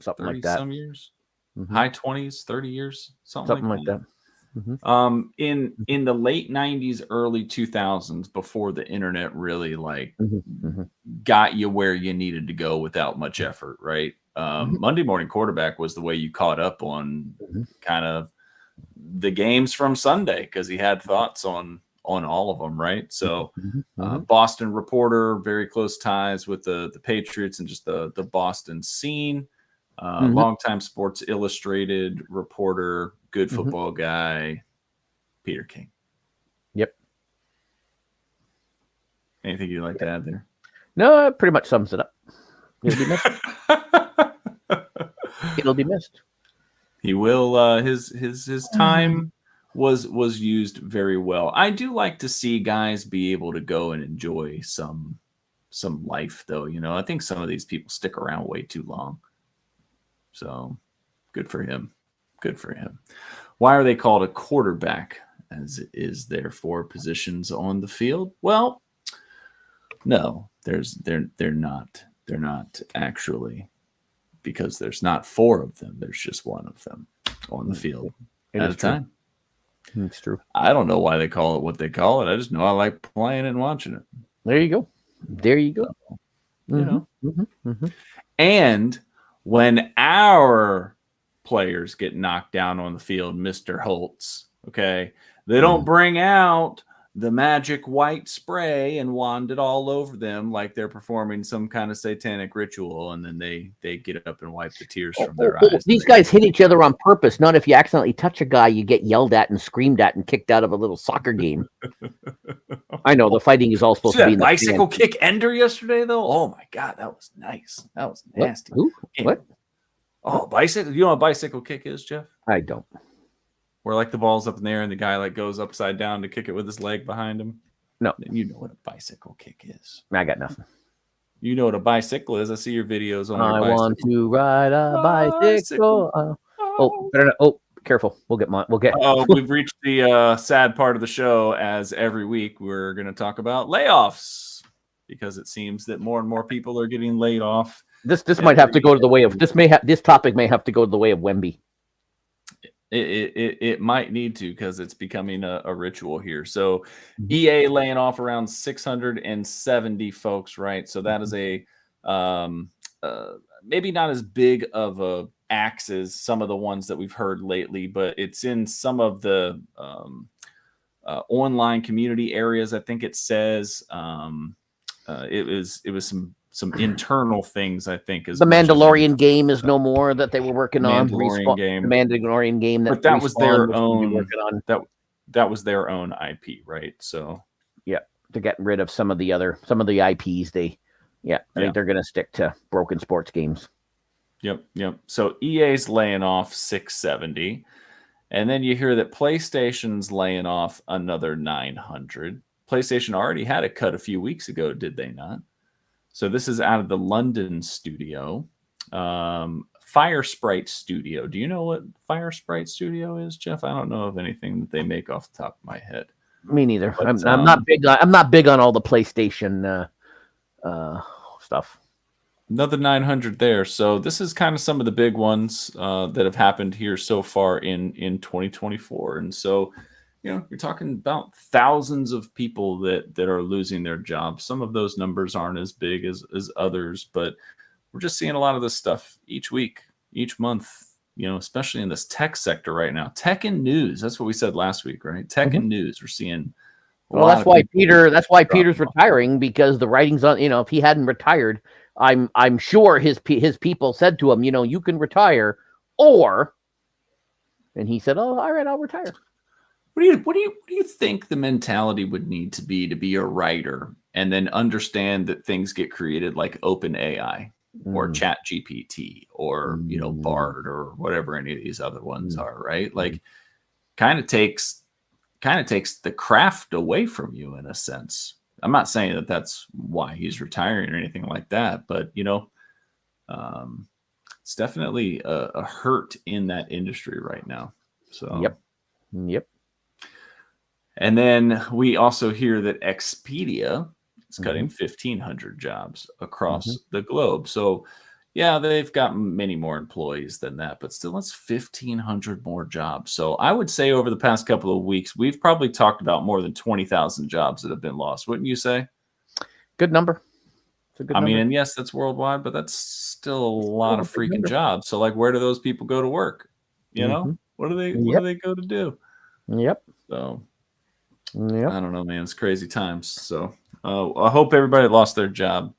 something like that. Some years? High 20s, 30 years? Something like that. Mm-hmm. In the late 90s, early 2000s, before the internet really got you where you needed to go without much effort, right? Monday Morning Quarterback was the way you caught up on kind of the games from Sunday, because he had thoughts on all of them, right? So Boston reporter, very close ties with the Patriots and just the Boston scene. Longtime Sports Illustrated reporter, good football guy, Peter King. Yep. Anything you'd like to add there? No, it pretty much sums it up. It'll be missed. It'll be missed. He will. His time was used very well. I do like to see guys be able to go and enjoy some life, though. You know, I think some of these people stick around way too long. So good for him. Good for him. Why are they called a quarterback, as it is there 4 positions on the field? Well, no, they're not. They're not actually, because there's not 4 of them. There's just 1 of them on the field at a time. It's true. I don't know why they call it what they call it. I just know I like playing it and watching it. There you go. You know. And when our players get knocked down on the field, Mr. Holtz, okay, they don't bring out the magic white spray and wand it all over them like they're performing some kind of satanic ritual, and then they get up and wipe the tears from their eyes. These guys hit each other on purpose. Not if you accidentally touch a guy, you get yelled at and screamed at and kicked out of a little soccer game. I know the fighting is all supposed to be in the bicycle kick ender yesterday, though. Oh my God, that was nice. That was nasty. What? Oh, bicycle. You know what a bicycle kick is, Jeff? I don't. Where like the ball's up in the air and the guy like goes upside down to kick it with his leg behind him. No. You know what a bicycle kick is. I got nothing. You know what a bicycle is. I see your videos on I want to ride a bicycle. Careful. We'll get. We've reached the sad part of the show, as every week we're going to talk about layoffs, because it seems that more and more people are getting laid off. This might have to go to the way of this topic may have to go to the way of Wemby. It might need to, because it's becoming a ritual here. So EA laying off around 670 folks, right? So that is a maybe not as big of a axe as some of the ones that we've heard lately, but it's in some of the online community areas. I think it says it was some internal things, I think. Is the Mandalorian game is no more that they were working on. The Mandalorian game, but that was their own. That was their own IP, right? So yeah, to get rid of some of the IPs, I think they're going to stick to broken sports games. Yep. So EA's laying off 670, and then you hear that PlayStation's laying off another 900. PlayStation already had a cut a few weeks ago, did they not? So this is out of the London studio, Fire Sprite Studio. Do you know what Fire Sprite Studio is, Jeff? I don't know of anything that they make off the top of my head. Me neither. But, I'm not big. I'm not big on all the PlayStation stuff. Another 900 there. So this is kind of some of the big ones that have happened here so far in 2024. And so, you know, you're talking about thousands of people that are losing their jobs. Some of those numbers aren't as big as others, but we're just seeing a lot of this stuff each week, each month, especially in this tech sector right now. Tech and news. That's what we said last week, right? Tech and news. We're seeing. Well, that's why Peter's retiring, because the writing's on. If he hadn't retired, I'm sure his people said to him, you can retire, and he said, "Oh, all right, I'll retire." What do you think the mentality would need to be a writer and then understand that things get created like OpenAI or Chat GPT or Bard or whatever any of these other ones are, right? Like, kind of takes the craft away from you in a sense. I'm not saying that that's why he's retiring or anything like that, but it's definitely a hurt in that industry right now. So Yep. And then we also hear that Expedia is cutting 1,500 jobs across the globe. So yeah, they've got many more employees than that, but still it's 1,500 more jobs. So I would say over the past couple of weeks, we've probably talked about more than 20,000 jobs that have been lost. Wouldn't you say? Good number. It's a good number. And yes, that's worldwide, but that's still a lot of freaking jobs. So like, where do those people go to work? What do they go to do? Yep. So I don't know, man. It's crazy times. So I hope everybody that lost their job,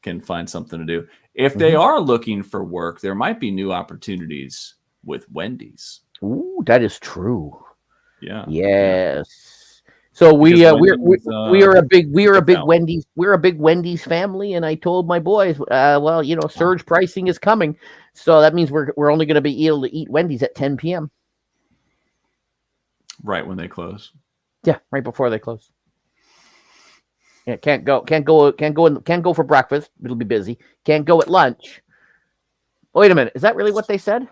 can find something to do. If they are looking for work, there might be new opportunities with Wendy's. Ooh, that is true. Yeah. Yes. So we are a big Wendy's family, and I told my boys, surge pricing is coming, so that means we're only going to be able to eat Wendy's at 10 p.m. Right when they close. Yeah, right before they close. Yeah, can't go for breakfast. It'll be busy. Can't go at lunch. Wait a minute. Is that really what they said?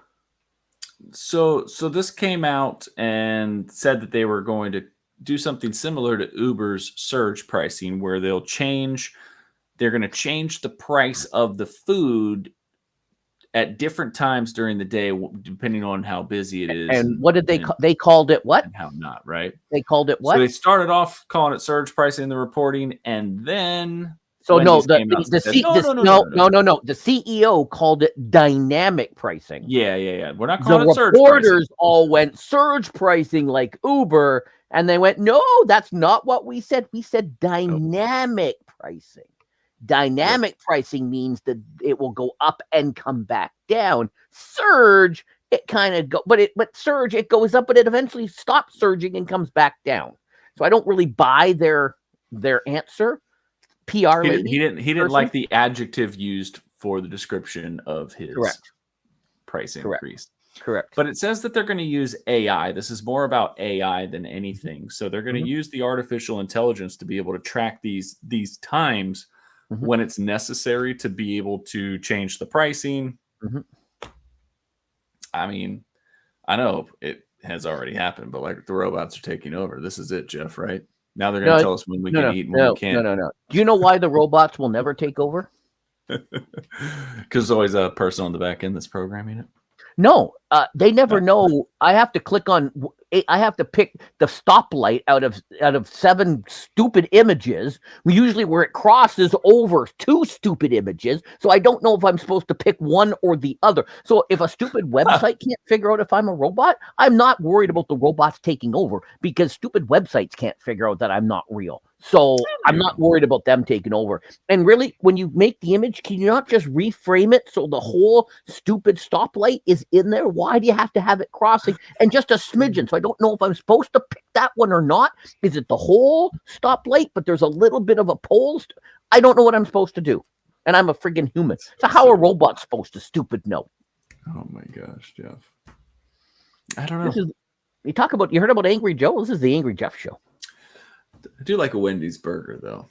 So this came out and said that they were going to do something similar to Uber's surge pricing, where they're going to change the price of the food at different times during the day, depending on how busy it is. And what did they called it what? And how not, right? They called it what? So they started off calling it surge pricing in the reporting, and then the CEO called it dynamic pricing. Yeah. We're not calling it surge pricing. The reporters all went surge pricing like Uber, and they went, no, that's not what we said. We said dynamic pricing. Dynamic pricing means that it will go up and come back down. Surge, it kind of but surge, it goes up, but it eventually stops surging and comes back down. So I don't really buy their answer. PR lady. He didn't like the adjective used for the description of his price increase. Correct. But it says that they're going to use AI. This is more about AI than anything. So they're going to use the artificial intelligence to be able to track these times when it's necessary to be able to change the pricing. I mean, I know it has already happened, but like the robots are taking over. This is it, Jeff, right? Now they're going to tell us when we can eat and when we can't. No. Do you know why the robots will never take over? Because there's always a person on the back end that's programming it. No, they never know. I have to pick the stoplight out of 7 stupid images. Usually where it crosses over 2 stupid images. So I don't know if I'm supposed to pick one or the other. So if a stupid website can't figure out if I'm a robot, I'm not worried about the robots taking over, because stupid websites can't figure out that I'm not real. So I'm not worried about them taking over. And really, when you make the image, can you not just reframe it so the whole stupid stoplight is in there? Why do you have to have it crossing and just a smidgen? So I don't know if I'm supposed to pick that one or not. Is it the whole stoplight, but there's a little bit of a pole? I don't know what I'm supposed to do. And I'm a friggin' human. So how are robots supposed to stupid know? Oh my gosh, Jeff. I don't know. You heard about Angry Joe? This is the Angry Jeff show. I do like a Wendy's burger, though.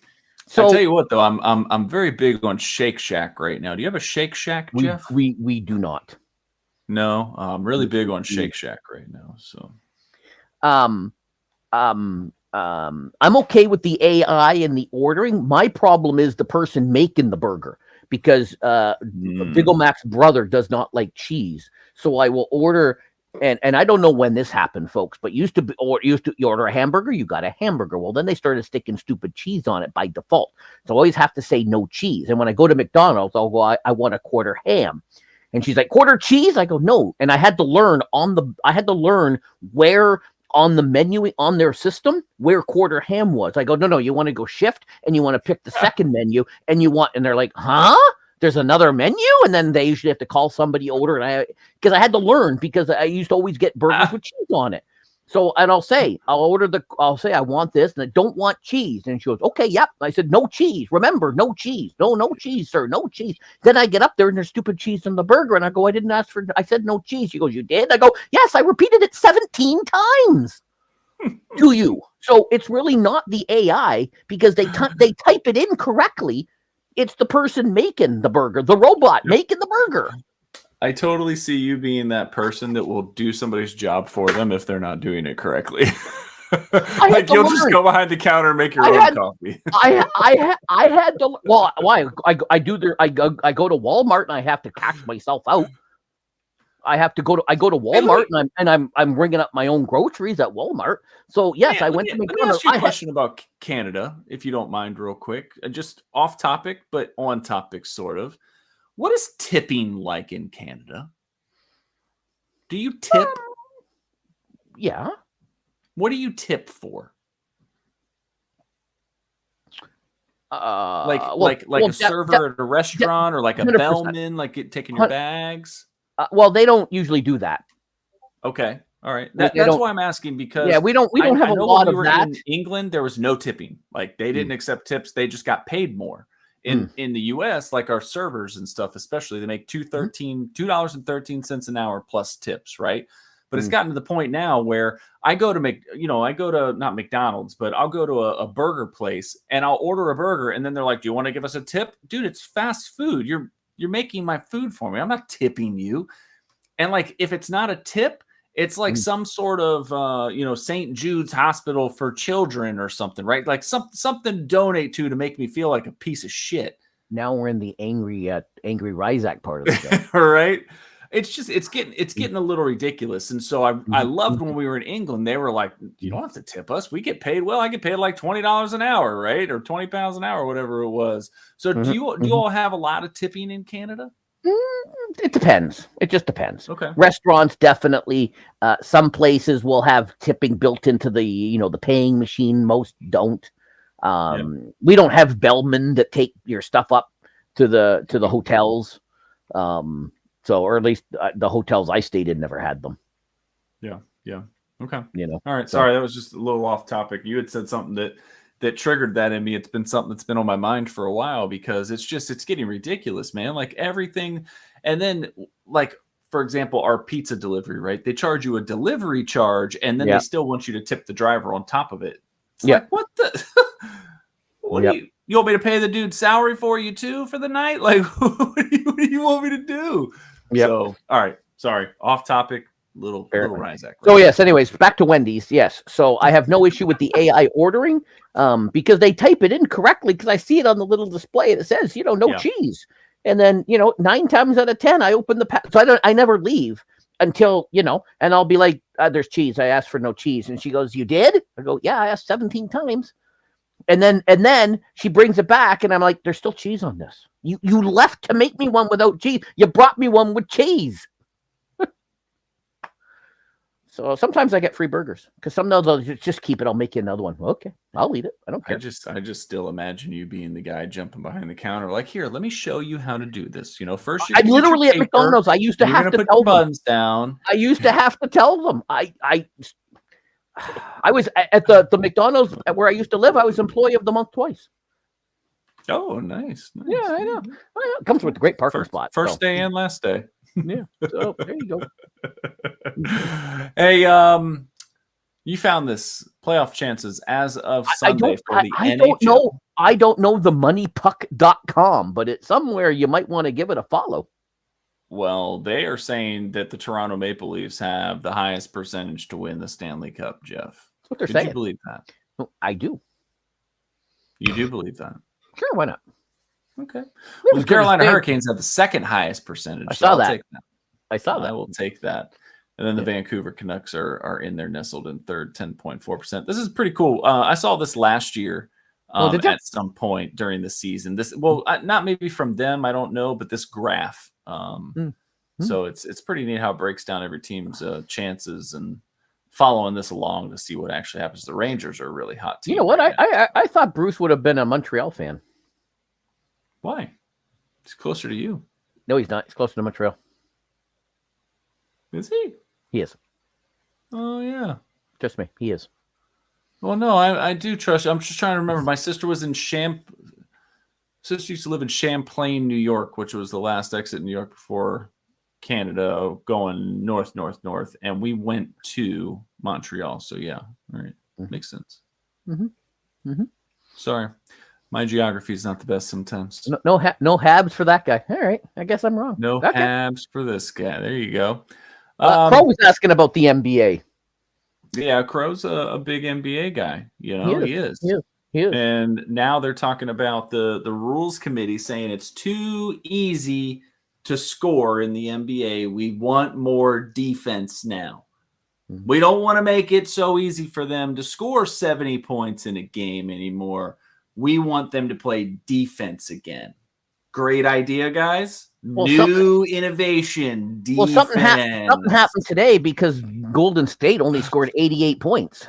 So I'll tell you what, though, I'm very big on Shake Shack right now. Do you have a Shake Shack, Jeff? We do not. No, I'm really big on Shake Shack right now. So, I'm okay with the AI and the ordering. My problem is the person making the burger, because Big O Mac's brother does not like cheese, so I will order And I don't know when this happened, folks, but used to you order a hamburger, you got a hamburger. Well, then they started sticking stupid cheese on it by default. So I always have to say no cheese. And when I go to McDonald's, I'll go, I want a quarter ham. And she's like, quarter cheese? I go, no. And I had to learn where on the menu on their system where quarter ham was. I go, no, you want to go shift and you want to pick the second menu and they're like, huh? There's another menu, and then they usually have to call somebody over, and because I had to learn, because I used to always get burgers with cheese on it. So, and I'll say I want this, and I don't want cheese, and she goes, okay, yep. I said no cheese. Remember, no cheese. No cheese, sir, no cheese. Then I get up there and there's stupid cheese on the burger, and I go, I said no cheese. She goes, you did? I go, yes, I repeated it 17 times to you. So it's really not the AI because they type it in correctly. It's the person making the burger, the robot making the burger. I totally see you being that person that will do somebody's job for them if they're not doing it correctly. Like you'll just go behind the counter and make your own coffee. I had to. Well, why? I go to Walmart and I have to cash myself out. I go to Walmart and I'm bringing up my own groceries at Walmart. So yes, I went to McDonald's. Let me ask you a question about Canada, if you don't mind, real quick. Just off topic, but on topic, sort of. What is tipping like in Canada? Do you tip? Yeah. What do you tip for? Like a server at a restaurant or like a 100%. Bellman, like taking your bags? Well, they don't usually do that. Okay. All right. That's why I'm asking, because we don't have a lot of that. In England, there was no tipping. Like they didn't accept tips. They just got paid more. In the US, like our servers and stuff, especially, they make $2.13 an hour plus tips, right? But it's gotten to the point now where I go to not McDonald's, but I'll go to a burger place and I'll order a burger, and then they're like, "Do you want to give us a tip?" Dude, it's fast food. You're making my food for me. I'm not tipping you. And like, if it's not a tip, it's like some sort of, St. Jude's Hospital for Children or something, right? Like something to donate to make me feel like a piece of shit. Now we're in the angry Ryzak part of the show. All right. It's getting a little ridiculous. And so I loved when we were in England, they were like, you don't have to tip us. We get paid. Well, I get paid like $20 an hour, right? Or £20 an hour, whatever it was. So do you all have a lot of tipping in Canada? It depends. It just depends. Okay. Restaurants, definitely. Some places will have tipping built into the paying machine. Most don't. We don't have bellmen that take your stuff up to the hotels. Or at least the hotels I stayed in never had them. Yeah. Okay. All right. Sorry, that was just a little off topic. You had said something that triggered that in me. It's been something that's been on my mind for a while, because it's getting ridiculous, man. Like everything. And then, like, for example, our pizza delivery, right? They charge you a delivery charge, and then they still want you to tip the driver on top of it. It's like, what the? You want me to pay the dude's salary for you too for the night? Like, what do you want me to do? Yep. So, all right. Sorry. Off topic. Little Ryzak. Right? So yes, anyways, back to Wendy's. Yes. So I have no issue with the AI ordering, because they type it in correctly, because I see it on the little display and it says, no cheese. And then, 9 times out of 10, I open the so I never leave until, and I'll be like, there's cheese. I asked for no cheese. And she goes, you did? I go, yeah, I asked 17 times. And then she brings it back, and I'm like, there's still cheese on this. You left to make me one without cheese. You brought me one with cheese. So sometimes I get free burgers, because some they'll just keep it. I'll make you another one. Okay, I'll eat it. I don't care. I just still imagine you being the guy jumping behind the counter, like, here, let me show you how to do this. First, I literally at McDonald's, I used to have to tell buns down. I used to have to tell them. I was at the McDonald's where I used to live. I was employee of the month twice. Oh, nice. Yeah, I know. It comes with a great parking spot. First day and last day. Yeah. So there you go. Hey, you found this playoff chances as of Sunday for the NHL. I don't know the moneypuck.com, but it's somewhere you might want to give it a follow. Well, they are saying that the Toronto Maple Leafs have the highest percentage to win the Stanley Cup, Jeff. That's what they're saying. Do you believe that? No, I do. You do believe that? Sure, why not? Okay. Well, the Carolina Hurricanes have the second highest percentage. I saw that. I saw that. I will take that. And then the Vancouver Canucks are in there nestled in third, 10.4%. This is pretty cool. I saw this last year at some point during the season. Not maybe from them, I don't know, but this graph. So it's pretty neat how it breaks down every team's chances and following this along to see what actually happens. The Rangers are a really hot team. You know what? I thought Bruce would have been a Montreal fan. Why? He's closer to you. No, he's not. He's closer to Montreal. Is he? He is. Oh, yeah. Trust me, he is. Well, no, I do trust you. I'm just trying to remember. My sister was in sister used to live in Champlain, New York, which was the last exit in New York before Canada, going north, and we went to Montreal. So, yeah. All right. Makes sense. Sorry. My geography is not the best sometimes. No Habs for that guy. All right. I guess I'm wrong. No Habs for this guy. There you go. Crow was asking about the NBA. Yeah, Crow's a big NBA guy. You know, he is. And now they're talking about the rules committee saying it's too easy to score in the NBA. We want more defense now. We don't want to make it so easy for them to score 70 points in a game anymore. We want them to play defense again. Great idea, guys. Well, new innovation. Defense. Well, something happened today because Golden State only scored 88 points.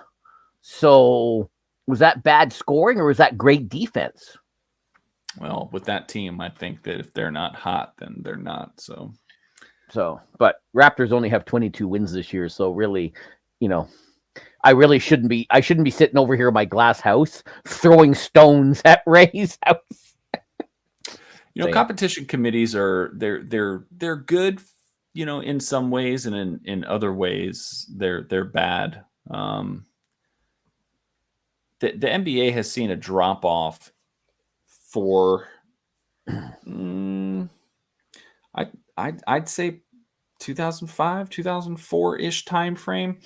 So was that bad scoring or was that great defense? Well, with that team, I think that if they're not hot, then they're not. So, but Raptors only have 22 wins this year. So really, you know, I shouldn't be sitting over here in my glass house throwing stones at Ray's house. You know, competition committees they're good, you know, in some ways, and in other ways they're bad. The NBA has seen a drop off for I'd say 2005, 2004-ish time frame,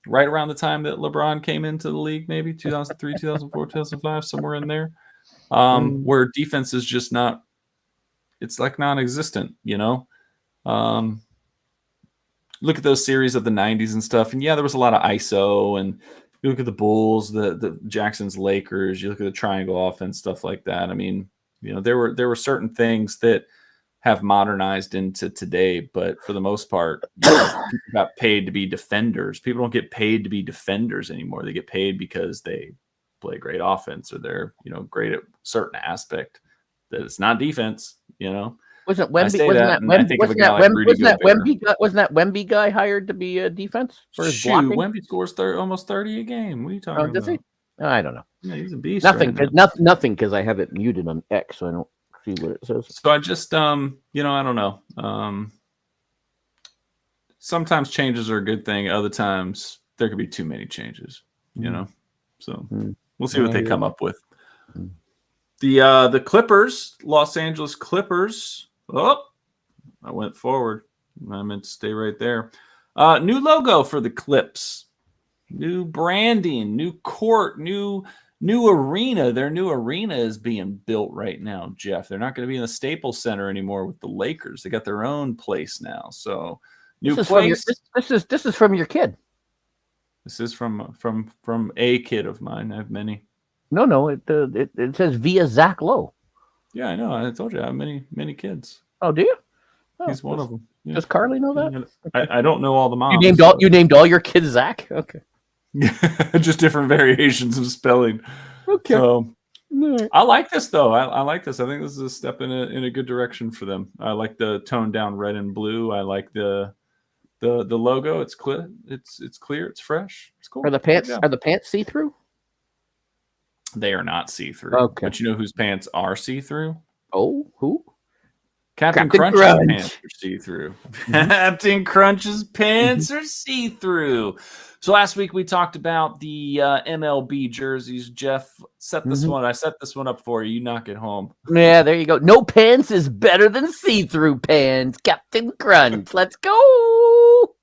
right around the time that LeBron came into the league, maybe 2003, 2004, 2005, somewhere in there, where defense is just not. It's like non-existent, you know. Look at those series of the 90s and stuff. And yeah, there was a lot of ISO. And you look at the Bulls, the Jackson's Lakers, you look at the triangle offense, stuff like that. I mean, you know, there were certain things that have modernized into today, but for the most part, you know, people got paid to be defenders. People don't get paid to be defenders anymore. They get paid because they play great offense or they're, you know, great at certain aspect. That it's not defense, you know. Wasn't Wemby guy hired to be a defense for his blocking? Wemby scores almost 30 a game. What are you talking about? Does he? I don't know. Yeah, he's a beast. Nothing, because I have it muted on X, so I don't see what it says. So I just, you know, I don't know. Sometimes changes are a good thing. Other times there could be too many changes, you know. So we'll see what they come up with. The Clippers, Los Angeles Clippers. Oh, I went forward. I meant to stay right there. New logo for the Clips. New branding, new court, new arena. Their new arena is being built right now, Jeff. They're not going to be in the Staples Center anymore with the Lakers. They got their own place now. So new place. This is from your kid. This is from a kid of mine. I have many. No, it says via Zach Lowe. Yeah, I know. I told you I have many kids. Oh, do you? Oh, he's one of them. Yeah. Does Carly know that? I don't know all the moms. You named all your kids Zach? Okay. Just different variations of spelling. Okay. So, I like this though. I like this. I think this is a step in a good direction for them. I like the toned down red and blue. I like the logo. It's clear. It's clear. It's fresh. It's cool. Are the pants see through? They are not see-through. Okay. But you know whose pants are see-through? Oh, who? Captain Crunch's pants are see-through. Captain Crunch's pants are see-through. So last week we talked about the MLB jerseys. Jeff, set this one. I set this one up for you. You knock it home. Yeah, there you go. No pants is better than see-through pants. Captain Crunch. Let's go.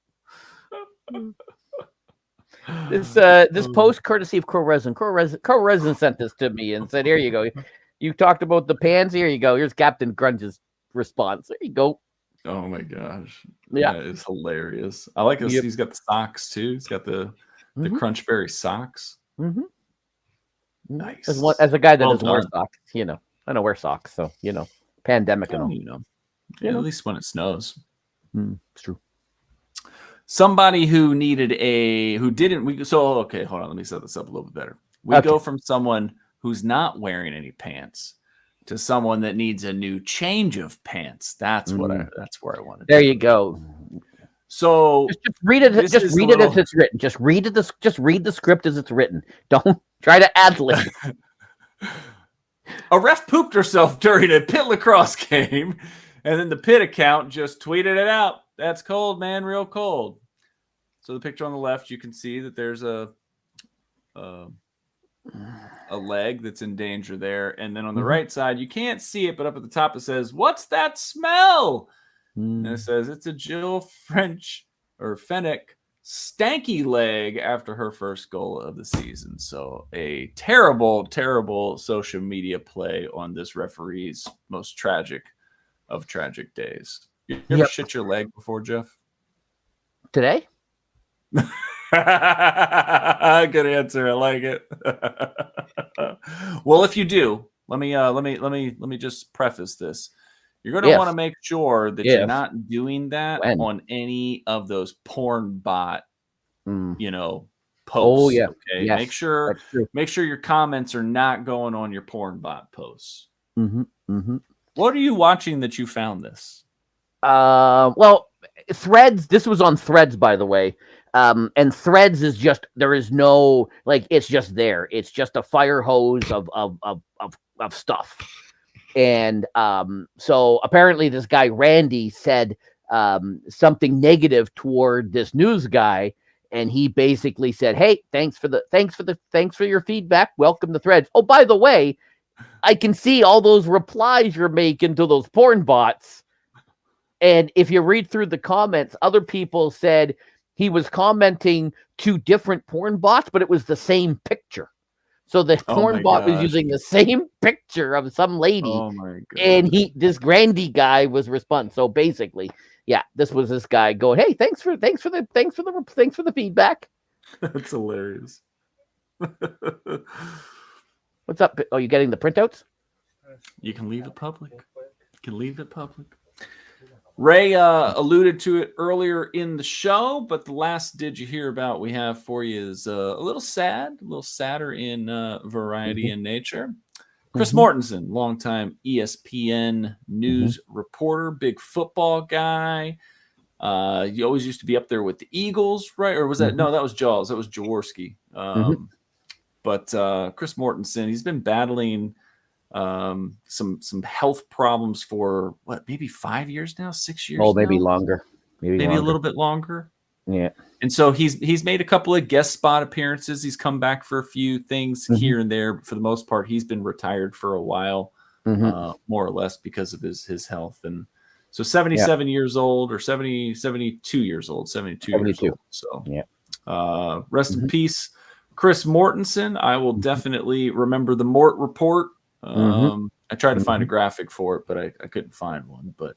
This post courtesy of Crow Resin. Crow Resin sent this to me and said, "Here you go. You talked about the pants. Here you go. Here's Captain Crunch's response. There you go. Oh my gosh. Yeah. That is hilarious. I like this. Yep. He's got the socks too. He's got the Crunchberry socks. Mm-hmm. Nice. As a guy that Well doesn't wear done. socks, I don't wear socks, so pandemic and all. At least when it snows. It's true. Somebody who didn't. Okay, hold on. Let me set this up a little bit better. We go from someone who's not wearing any pants to someone that needs a new change of pants. That's where I wanted. There you go. So just read it. Just read it as it's written. Just read the script as it's written. Don't try to ad-lib. A ref pooped herself during a pit lacrosse game, and then the pit account just tweeted it out. That's cold, man, real cold. So the picture on the left, you can see that there's a leg that's in danger there, and then on the right side, you can't see it, but up at the top it says, "What's that smell?" And it says it's a Jill Fennick stanky leg after her first goal of the season. So a terrible, terrible social media play on this referee's most tragic of tragic days. You ever shit your leg before, Jeff? Today? Good answer. I like it. Well, if you do, let me just preface this. You're going to want to make sure that you're not doing that on any of those porn bot, posts. Oh yeah. Okay. Yes. Make sure your comments are not going on your porn bot posts. What are you watching that you found this? Well, Threads. This was on Threads, by the way. And Threads is just, there is no, it's just there. It's just a fire hose of stuff. And so apparently this guy Randy said something negative toward this news guy, and he basically said, "Hey, thanks for your feedback. Welcome to Threads. Oh, by the way, I can see all those replies you're making to those porn bots." And if you read through the comments, other people said he was commenting to different porn bots, but it was the same picture. So the porn bot was using the same picture of some lady, and this Randy guy was responding. So basically, this was this guy going, "Hey, thanks for the feedback." That's hilarious. What's up? Oh, you getting the printouts? You can leave it public. Ray alluded to it earlier in the show, but the last Did You Hear About we have for you is a little sadder in variety and nature. Chris Mortensen, longtime ESPN news reporter, big football guy. You always used to be up there with the Eagles, right? Or was that? No, that was Jaws. That was Jaworski. But Chris Mortensen, he's been battling some health problems for maybe 5 years now, 6 years. Oh, maybe longer. Maybe a little bit longer. Yeah. And so he's made a couple of guest spot appearances. He's come back for a few things here and there, but for the most part, he's been retired for a while, more or less because of his health. And so 77 years old, or 72 years old. So rest in peace, Chris Mortensen. I will definitely remember the Mort Report. I tried to find a graphic for it, but I couldn't find one. But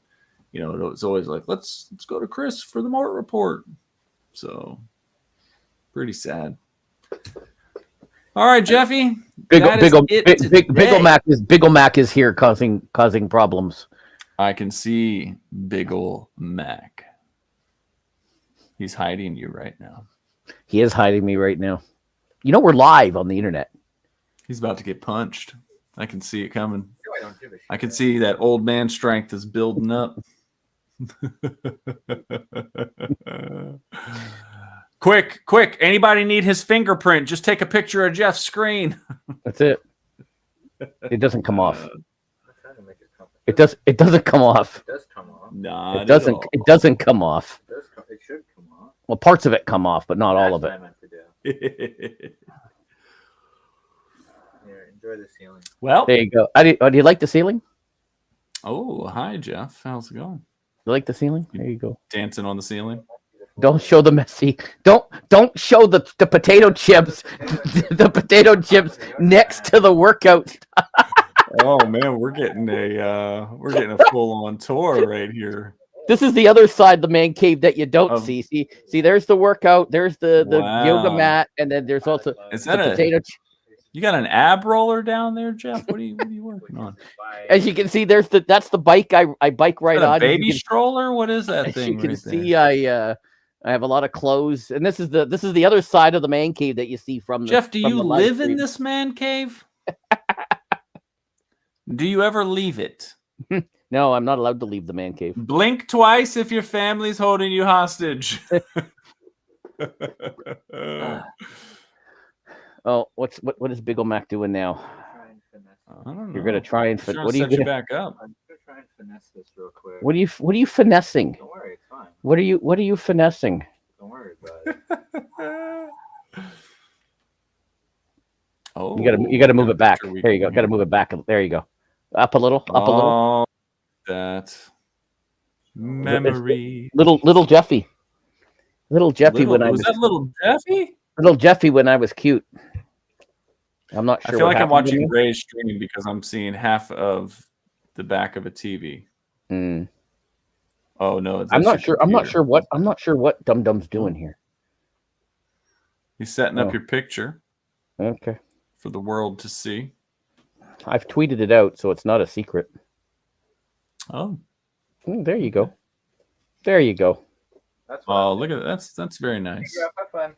it was always like, let's go to Chris for the Mort Report. So pretty sad. All right, Jeffy. Big Ol' Mac is here causing problems. I can see Big Ol' Mac. He's hiding you right now. He is hiding me right now. We're live on the internet. He's about to get punched. I can see it coming. I can see that old man strength is building up. Quick. Anybody need his fingerprint? Just take a picture of Jeff's screen. That's it. It doesn't come off. It doesn't come off. It does come off. Nah, it doesn't come off. It should come off. Well, parts of it come off, but not all of it. I meant to do. Here, enjoy the ceiling. Well, there you go. Do you like the ceiling? Oh, hi, Jeff. How's it going? You like the ceiling? There you go. Dancing on the ceiling. Don't show the messy. Don't show the potato chips. The potato chips next to the workout stuff. Oh man, we're getting a full on tour right here. This is the other side of the man cave that you don't Of- see. See, there's the workout, there's the yoga Wow. mat, and then there's also Is the that potato. you got an ab roller down there, Jeff? What are you working on? As you can see, that's the bike I bike right Is that on. a baby You can, stroller? What is that as thing? you can right see, there? I have a lot of clothes, and this is the other side of the man cave that you see from the, Jeff, do from you the live live in stream. this man cave? Do you ever leave it? No, I'm not allowed to leave the man cave. Blink twice if your family's holding you hostage. Oh, what is Big Ol' Mac doing now? I don't know. You're gonna try and What are you gonna back up? I'm gonna try and finesse this real quick. what are you finessing? Don't worry, it's fine. What are you finessing? Don't worry about it. Oh, You gotta move it back. picture we There you go. can Got to hear. move it back. There you go. Up a little. Up a little. Oh, that memory. Little Jeffy. Little Jeffy Little, when I was that little Jeffy? little Jeffy when I was cute. I'm not I sure. feel what like I'm happened to watching me. Ray's stream because I'm seeing half of the back of a TV. Mm. Oh no, I'm not your sure. I'm not sure what Dum Dum's doing here. He's setting Oh. up your picture Okay. for the world to see. I've tweeted it out, so it's not a secret. Oh, There you go. There you go. That's what oh, I'm look doing. at that. That's very nice. Have fun.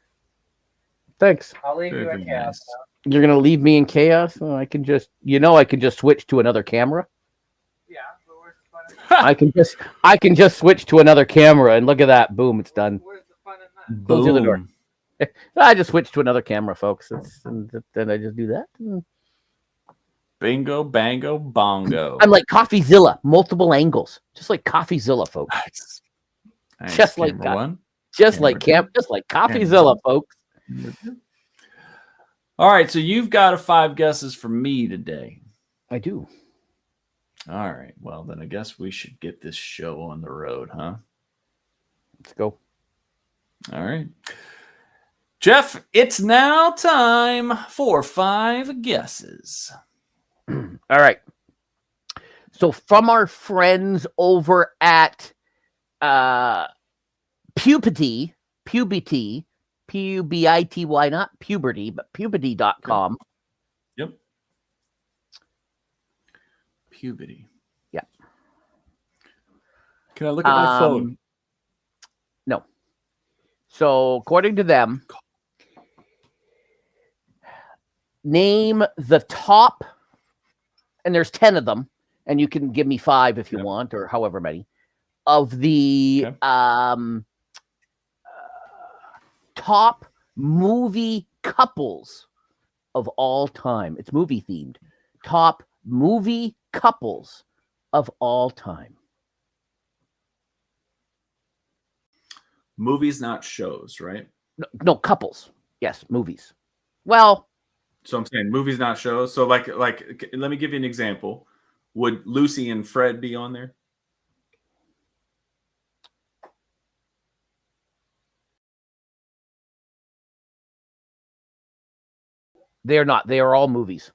Thanks. I'll leave Very, you very in chaos. nice. You're gonna leave me in chaos? Oh, I can just switch to another camera. Yeah, but where's the fun in I can just switch to another camera and look at that. Boom, it's done. Where's the fun in that? Close the other door. Boom. I just switched to another camera, folks. And then I just do that. Bingo, bango, bongo. I'm like CoffeeZilla, multiple angles, just like CoffeeZilla, folks. Nice. Nice. Just like Camera that. one. Just like Camera CoffeeZilla, folks. All right, so you've got a 5 guesses for me today. I do. All right, well then I guess we should get this show on the road, huh? Let's go. All right. Jeff, it's now time for 5 guesses. All right. So from our friends over at Puberty, P-U-B-I-T-Y, not puberty, but puberty.com. Yep. Puberty. Yeah. Can I look at my phone? No. So according to them, name the top, and there's 10 of them, and you can give me 5 if you want, or however many, of the top movie couples of all time. It's movie themed. Top movie couples of all time. Movies, not shows, right? No, couples. Yes, movies. Well, So I'm saying movies, not shows. So like, let me give you an example. Would Lucy and Fred be on there? they are not. They are all movies.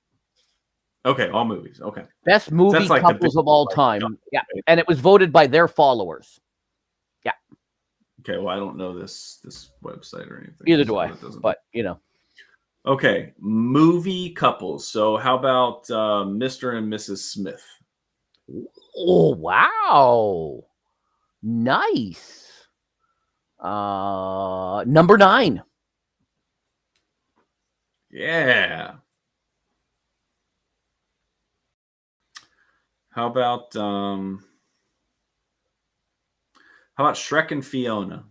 Okay, all movies. Okay. Best movie That's like the couples big- of all time. Yeah. And it was voted by their followers. Okay, well, I don't know this website or anything. Either so do I. it doesn't- But, you know. Okay, movie couples. So how about Mr. and Mrs. Smith? Oh, wow. Nice. Number 9. Yeah. How about Shrek and Fiona?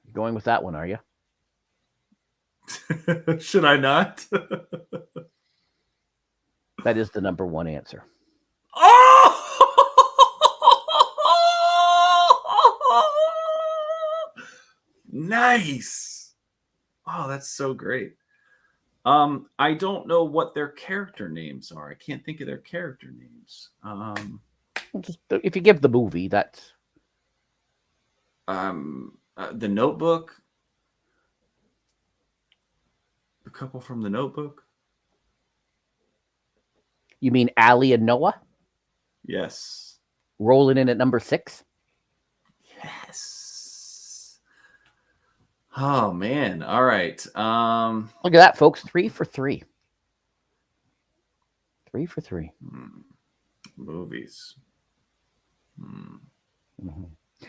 You're going with that one, are you? Should I not? That is the number 1 answer. Oh! Nice. Oh, that's so great. I don't know what their character names are. I can't think of their character names. Just, if you give the movie, that's The Notebook. The couple from The Notebook. you mean Allie and Noah? Yes. Rolling in at number 6. Yes. Oh man. All right. Look at that, folks. 3 for 3. 3 for 3. Movies. Mm-hmm.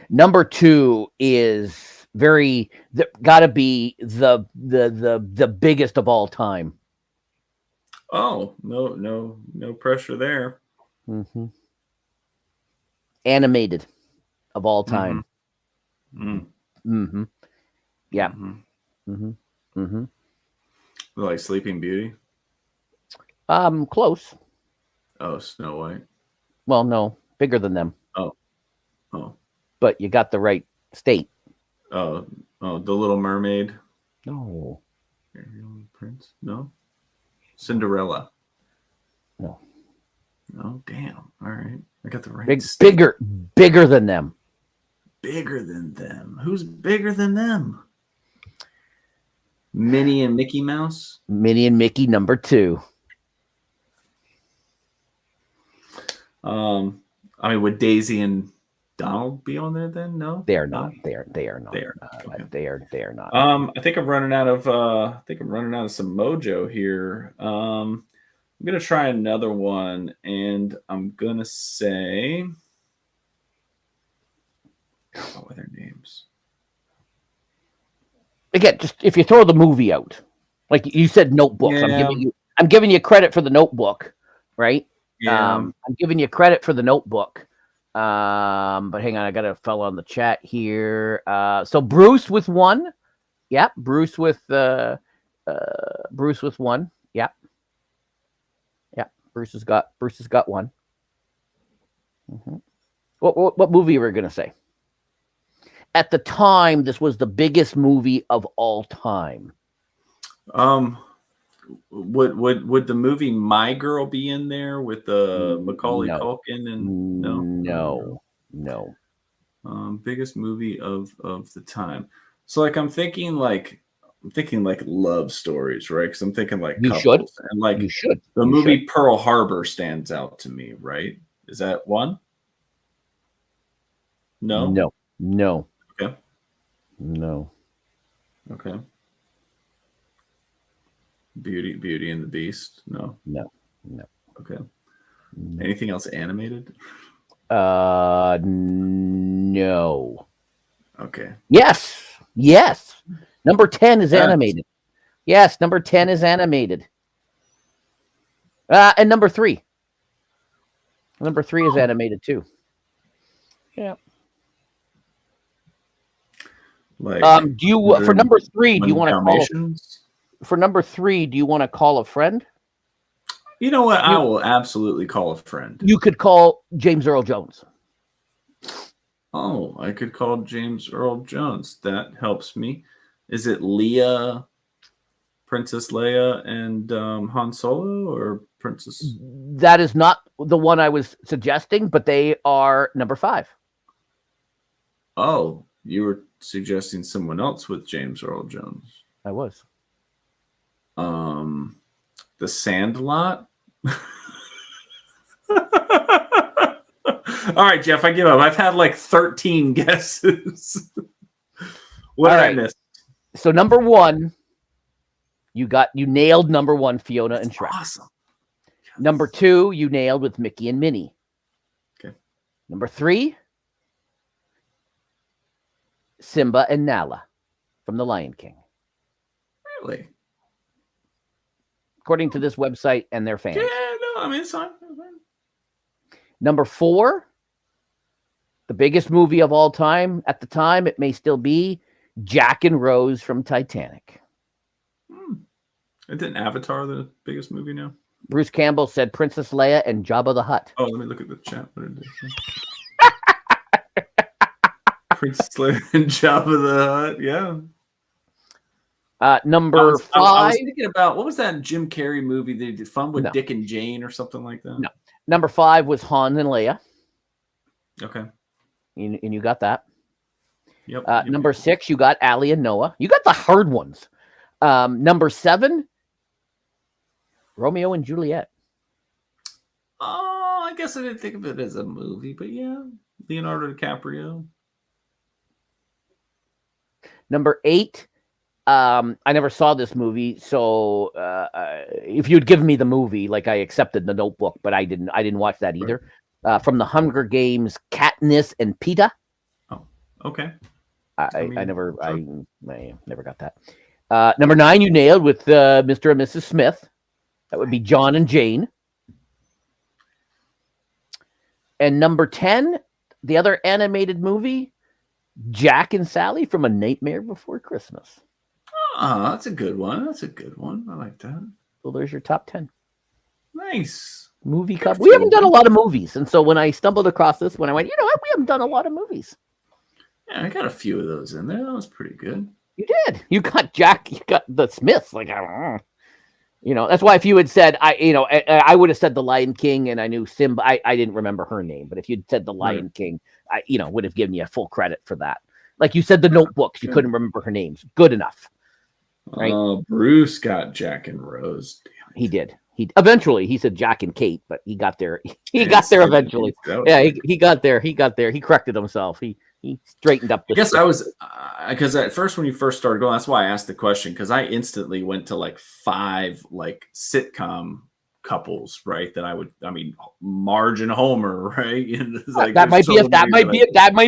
Number 2 is got to be the biggest of all time. Oh, no pressure there. Mm-hmm. Animated of all time. Mm-hmm. Yeah. Mm-hmm. Like Sleeping Beauty. Close. Oh, Snow White. Well, no, bigger than them. Oh. But you got the right state. Oh, The Little Mermaid. No. Prince. No. Cinderella. No. Oh, damn. All right. I got the right state. Bigger than them. Bigger than them. Who's bigger than them? Minnie and Mickey Mouse? Minnie and Mickey, number 2. I mean, would Daisy and Donald be on there then? No, they are not. They are not. Okay. They are not. I think I'm running out of some mojo here. I'm gonna try another one, and I'm gonna say, what were their names? Again, just if you throw the movie out, like you said, Notebooks. Yeah. I'm giving you credit for the Notebook, right? Yeah. I'm giving you credit for the Notebook. But hang on, I got a fellow on the chat here. So Bruce with 1. Yeah, Bruce with 1. Yeah. Yeah. Bruce has got 1. Mm-hmm. What movie were we gonna say? At the time, this was the biggest movie of all time. Would the movie My Girl be in there with Macaulay Culkin and no. Biggest movie of the time. So like I'm thinking like love stories, right? Because I'm thinking like couples. And like the movie Pearl Harbor stands out to me, right? Is that one? No. Okay. No. Okay. Beauty and the Beast. No. Okay. Anything else animated? No. Okay. Yes. Number 10 is animated. Yes, number 10 is animated. And number 3. Number 3 is animated too. Yeah. Like, do you for number 3? Do you want to call? For number 3, do you want to call a friend? You know what? I will absolutely call a friend. You could call James Earl Jones. Oh, I could call James Earl Jones. That helps me. Is it Leia, Princess Leia, and Han Solo, or Princess? That is not the one I was suggesting, but they are number 5. Oh, you were suggesting someone else with James Earl Jones. I was. The Sandlot. All right, Jeff, I give up. I've had like 13 guesses. What did I miss? So number 1, you nailed number 1, Fiona and Shrek. Awesome. Number 2, you nailed with Mickey and Minnie. Okay. Number 3, Simba and Nala from The Lion King. Really? According to this website and their fans. Yeah, no, I mean, it's fine. Number 4, the biggest movie of all time. At the time, it may still be Jack and Rose from Titanic. Isn't Avatar the biggest movie now? Bruce Campbell said Princess Leia and Jabba the Hutt. Oh, let me look at the chat. What did it Princess Leia and Jabba the Hutt, yeah. Number 5. I was thinking about, what was that Jim Carrey movie they did, Fun with Dick and Jane or something like that? No. Number 5 was Han and Leia. Okay. And you got that. Yep. Number 6, you got Allie and Noah. You got the hard ones. Number 7, Romeo and Juliet. Oh, I guess I didn't think of it as a movie, but yeah, Leonardo DiCaprio. Number 8. I never saw this movie, so if you'd given me the movie, like I accepted the Notebook, but I didn't watch that either. From the Hunger Games, Katniss and Peeta. Oh, okay. I never got that. Number 9, you nailed with Mr. and Mrs. Smith. That would be John and Jane. And number 10, the other animated movie, Jack and Sally from A Nightmare Before Christmas. Oh, that's a good one. That's a good one. I like that. So there's your top 10. Nice. Movie cover. We haven't done a lot of movies. And so when I stumbled across this one, I went, you know what? We haven't done a lot of movies. Yeah, I got a few of those in there. That was pretty good. You did. You got Jack. You got the Smiths. Like, I don't know. You know, that's why if you had said, I would have said The Lion King and I knew Simba. I didn't remember her name. But if you'd said The Lion King, I would have given you full credit for that. Like you said, the Notebooks, you couldn't remember her names. Good enough. Right? Bruce got Jack and Rose. Damn it. He did. He said Jack and Kate, but he got there. He got there eventually. Yeah, he got there. He got there. He corrected himself. He straightened up. I guess I was because at first when you first started going, that's why I asked the question, because I instantly went to like 5 like sitcom couples, right? Marge and Homer, right? And like, that might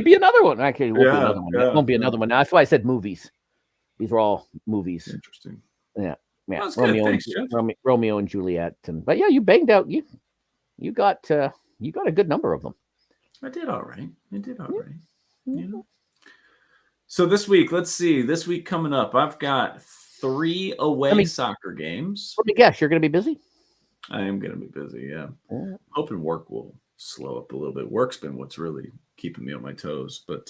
be another one. Actually, it won't be another one. It won't be another one. That's why I said movies. These are all movies. Interesting. Yeah. Thanks, Romeo and Juliet, but yeah, you banged out. You got a good number of them. I did all right. Yeah. So this week, let's see. This week coming up, I've got 3 away soccer games. Let me guess, you're going to be busy? I am going to be busy, yeah. Hoping work will slow up a little bit. Work's been what's really keeping me on my toes. But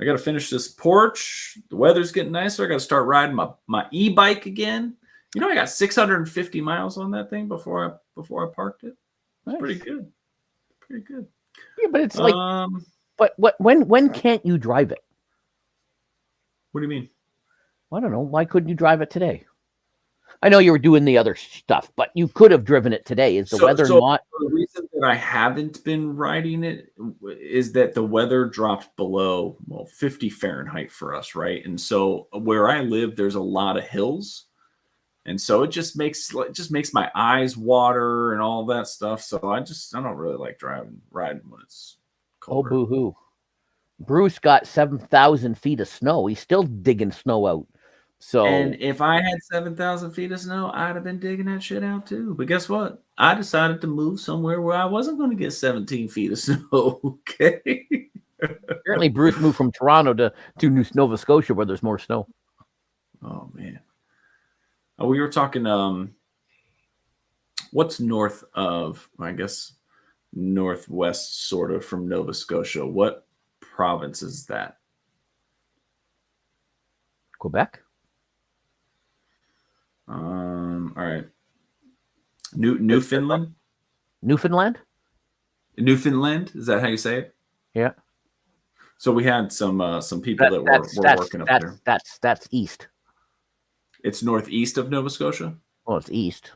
I got to finish this porch. The weather's getting nicer. I got to start riding my e-bike again. You know, I got 650 miles on that thing before I parked it. That's pretty good. Pretty good. Yeah, but it's like... But when can't you drive it? What do you mean? I don't know. Why couldn't you drive it today? I know you were doing the other stuff, but you could have driven it today. Is the weather not? The reason that I haven't been riding it is that the weather dropped below 50 Fahrenheit for us, right? And so where I live, there's a lot of hills, and so it just makes my eyes water and all that stuff. So I don't really like riding when it's colder. Oh, boo-hoo. Bruce got 7,000 feet of snow. He's still digging snow out. So, and if I had 7,000 feet of snow, I'd have been digging that shit out too. But guess what? I decided to move somewhere where I wasn't going to get 17 feet of snow. Okay. Apparently, Bruce moved from Toronto to Nova Scotia where there's more snow. Oh, man. We were talking, what's north of, I guess, northwest sort of from Nova Scotia? What province is that? Quebec. All right. Newfoundland. Newfoundland. Is that how you say it? Yeah. So we had some people that were working up there. That's east. It's northeast of Nova Scotia. Oh, it's east.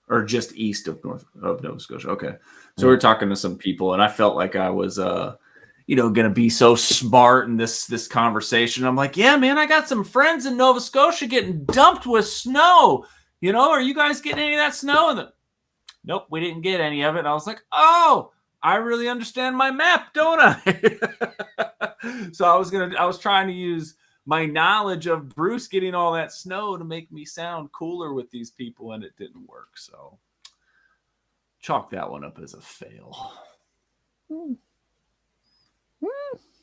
Or just east of Nova Scotia. Okay. So we were talking to some people, and I felt like I was going to be so smart in this conversation. I'm like, yeah, man, I got some friends in Nova Scotia getting dumped with snow. Are you guys getting any of that snow? And nope, we didn't get any of it. And I was like, oh, I really understand my map, don't I? So I was trying to use my knowledge of Bruce getting all that snow to make me sound cooler with these people, and it didn't work. So chalk that one up as a fail.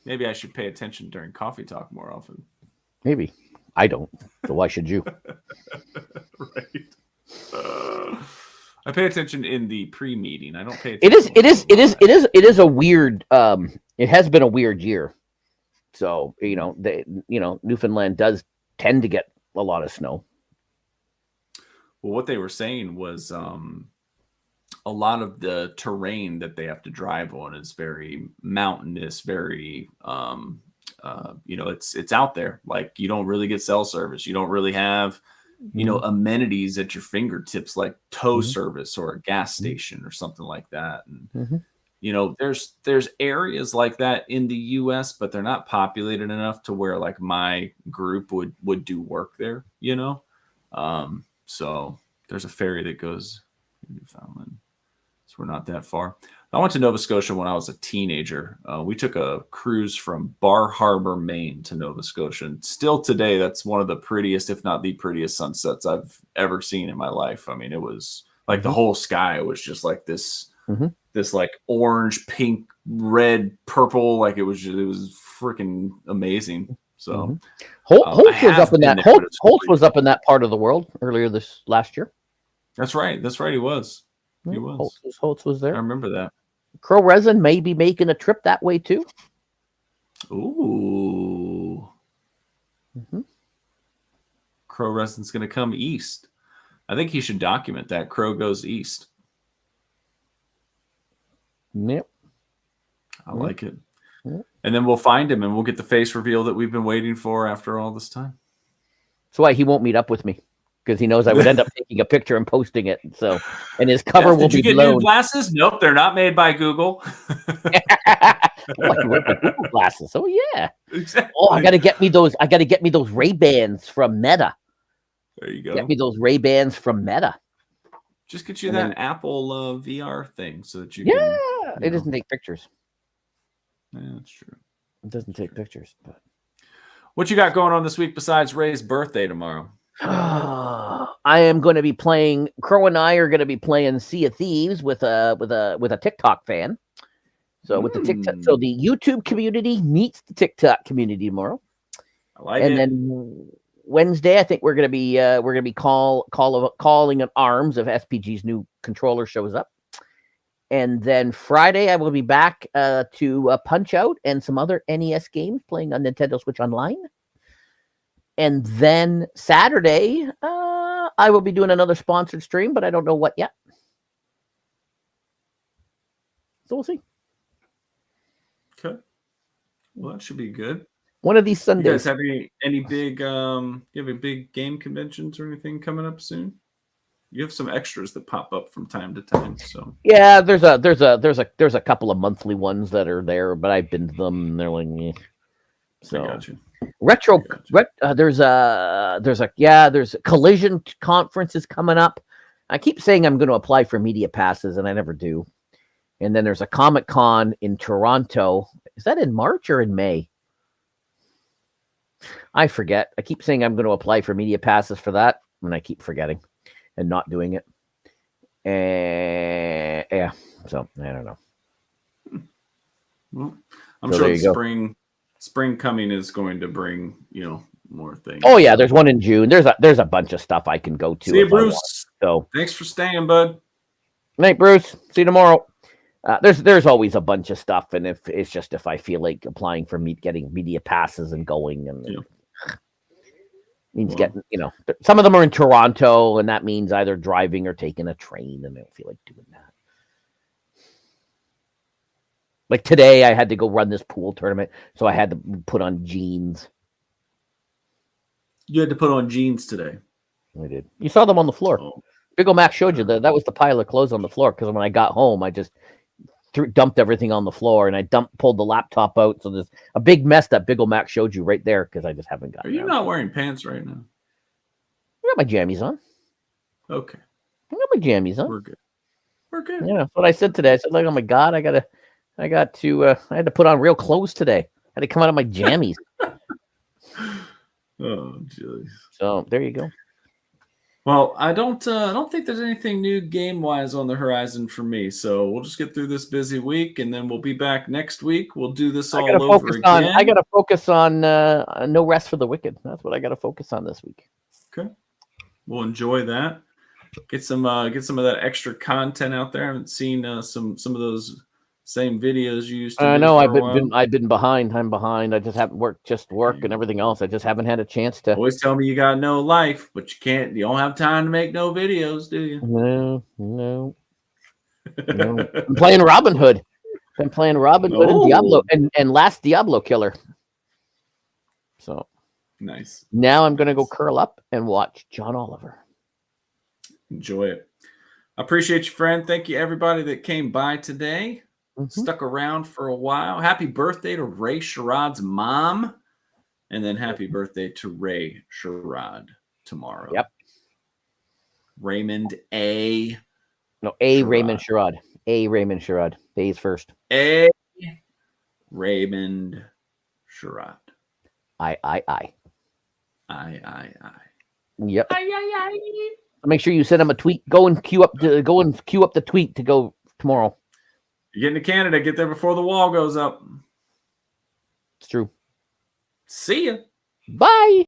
Maybe I should pay attention during coffee talk more often. Maybe. I don't. So why should you? Right. I pay attention in the pre-meeting. I don't pay attention. It is a weird it has been a weird year. So, Newfoundland does tend to get a lot of snow. Well, what they were saying was a lot of the terrain that they have to drive on is very mountainous, very it's out there. Like, you don't really get cell service. You don't really have amenities at your fingertips, like tow Mhm. service or a gas station or something like that. And Mhm. there's areas like that in the US, but they're not populated enough to where like my group would do work there, so there's a ferry that goes to Newfoundland, so we're not that far. I went to Nova Scotia when I was a teenager. We took a cruise from Bar Harbor, Maine to Nova Scotia. And still today, that's one of the prettiest, if not the prettiest sunsets I've ever seen in my life. I mean, it was like the whole sky was just like this like orange, pink, red, purple. Like it was freaking amazing. So Holtz was up in that. Holtz was up in that part of the world earlier this last year. That's right. That's right. He was. He was. Holtz was there. I remember that. Crow Resin may be making a trip that way too. Ooh. Crow Resin's going to come east. I think he should document that. Crow goes east. Yep. I like it. Yep. And then we'll find him and we'll get the face reveal that we've been waiting for after all this time. That's why he won't meet up with me, because he knows I would end up taking a picture and posting it. So, and his cover will be blown. Did you get new glasses? Nope, they're not made by Google. Google glasses. Oh yeah. Exactly. Oh, I got to get me those. I got to get me those Ray-Bans from Meta. There you go. Get me those Ray-Bans from Meta. Just get you that Apple VR thing so that you can. Yeah, it doesn't take pictures. Yeah, that's true. It doesn't take pictures. But what you got going on this week besides Ray's birthday tomorrow? I am going to be playing. Crow and I are going to be playing Sea of Thieves with a TikTok fan. So with the TikTok, so the YouTube community meets the TikTok community tomorrow. I like it. And then Wednesday, I think we're going to be calling an arms if SPG's new controller shows up. And then Friday, I will be back to Punch Out and some other NES games playing on Nintendo Switch Online. And then Saturday, I will be doing another sponsored stream, but I don't know what yet. So we'll see. Okay. Well, that should be good. One of these Sundays. You guys have any big you have any big game conventions or anything coming up soon? You have some extras that pop up from time to time. So yeah, there's a couple of monthly ones that are there, but I've been to them and they're like, eh. So I got you. Retro, there's a Collision conference is coming up. I keep saying I'm going to apply for media passes, and I never do. And then there's a Comic-Con in Toronto. Is that in March or in May? I forget. I keep saying I'm going to apply for media passes for that, and I keep forgetting and not doing it. And yeah, so I don't know. Well, I'm sure spring coming is going to bring, more things. Oh yeah, there's one in June. There's a bunch of stuff I can go to. See you, Bruce. So thanks for staying, bud. Night, Bruce. See you tomorrow. There's always a bunch of stuff, and if I feel like applying for getting media passes and going, and means getting, some of them are in Toronto, and that means either driving or taking a train, and I don't feel like doing that. Like today, I had to go run this pool tournament, so I had to put on jeans. You had to put on jeans today. I did. You saw them on the floor. Oh. Big ol' Mac showed you that was the pile of clothes on the floor, because when I got home, I just dumped everything on the floor, and I pulled the laptop out. So there's a big mess that Big ol' Mac showed you right there, because I just haven't got. Are you not wearing pants right now? I got my jammies on. Okay. I got my jammies on. We're good. Yeah, that's what I said today. I said, like, oh my God, I had to put on real clothes today. I had to come out of my jammies. Oh, jeez. So there you go. Well, I don't think there's anything new game-wise on the horizon for me. So we'll just get through this busy week, and then we'll be back next week. We'll do this all over again. I got to focus on No Rest for the Wicked. That's what I got to focus on this week. Okay, we'll enjoy that. Get some of that extra content out there. I haven't seen some of those same videos you used to. I know I've been behind. I'm behind. I just haven't work and everything else. I just haven't had a chance to. Always tell me you got no life, but you don't have time to make no videos, do you? No. I'm playing Robin Hood. I'm playing Robin Hood and Diablo and Last Diablo Killer. So Nice. Now I'm going to go curl up and watch John Oliver. Enjoy it. I appreciate you, friend. Thank you, everybody that came by today. Stuck around for a while. Happy birthday to Ray Sherrod's mom. And then happy birthday to Ray Sherrod tomorrow. Yep. Raymond A. No, A. Sherrod. Raymond Sherrod. A. Raymond Sherrod. A's first. A. Raymond Sherrod. I. I. Yep. Make sure you send him a tweet. Go and queue up the tweet to go tomorrow. You're getting to Canada. Get there before the wall goes up. It's true. See ya. Bye.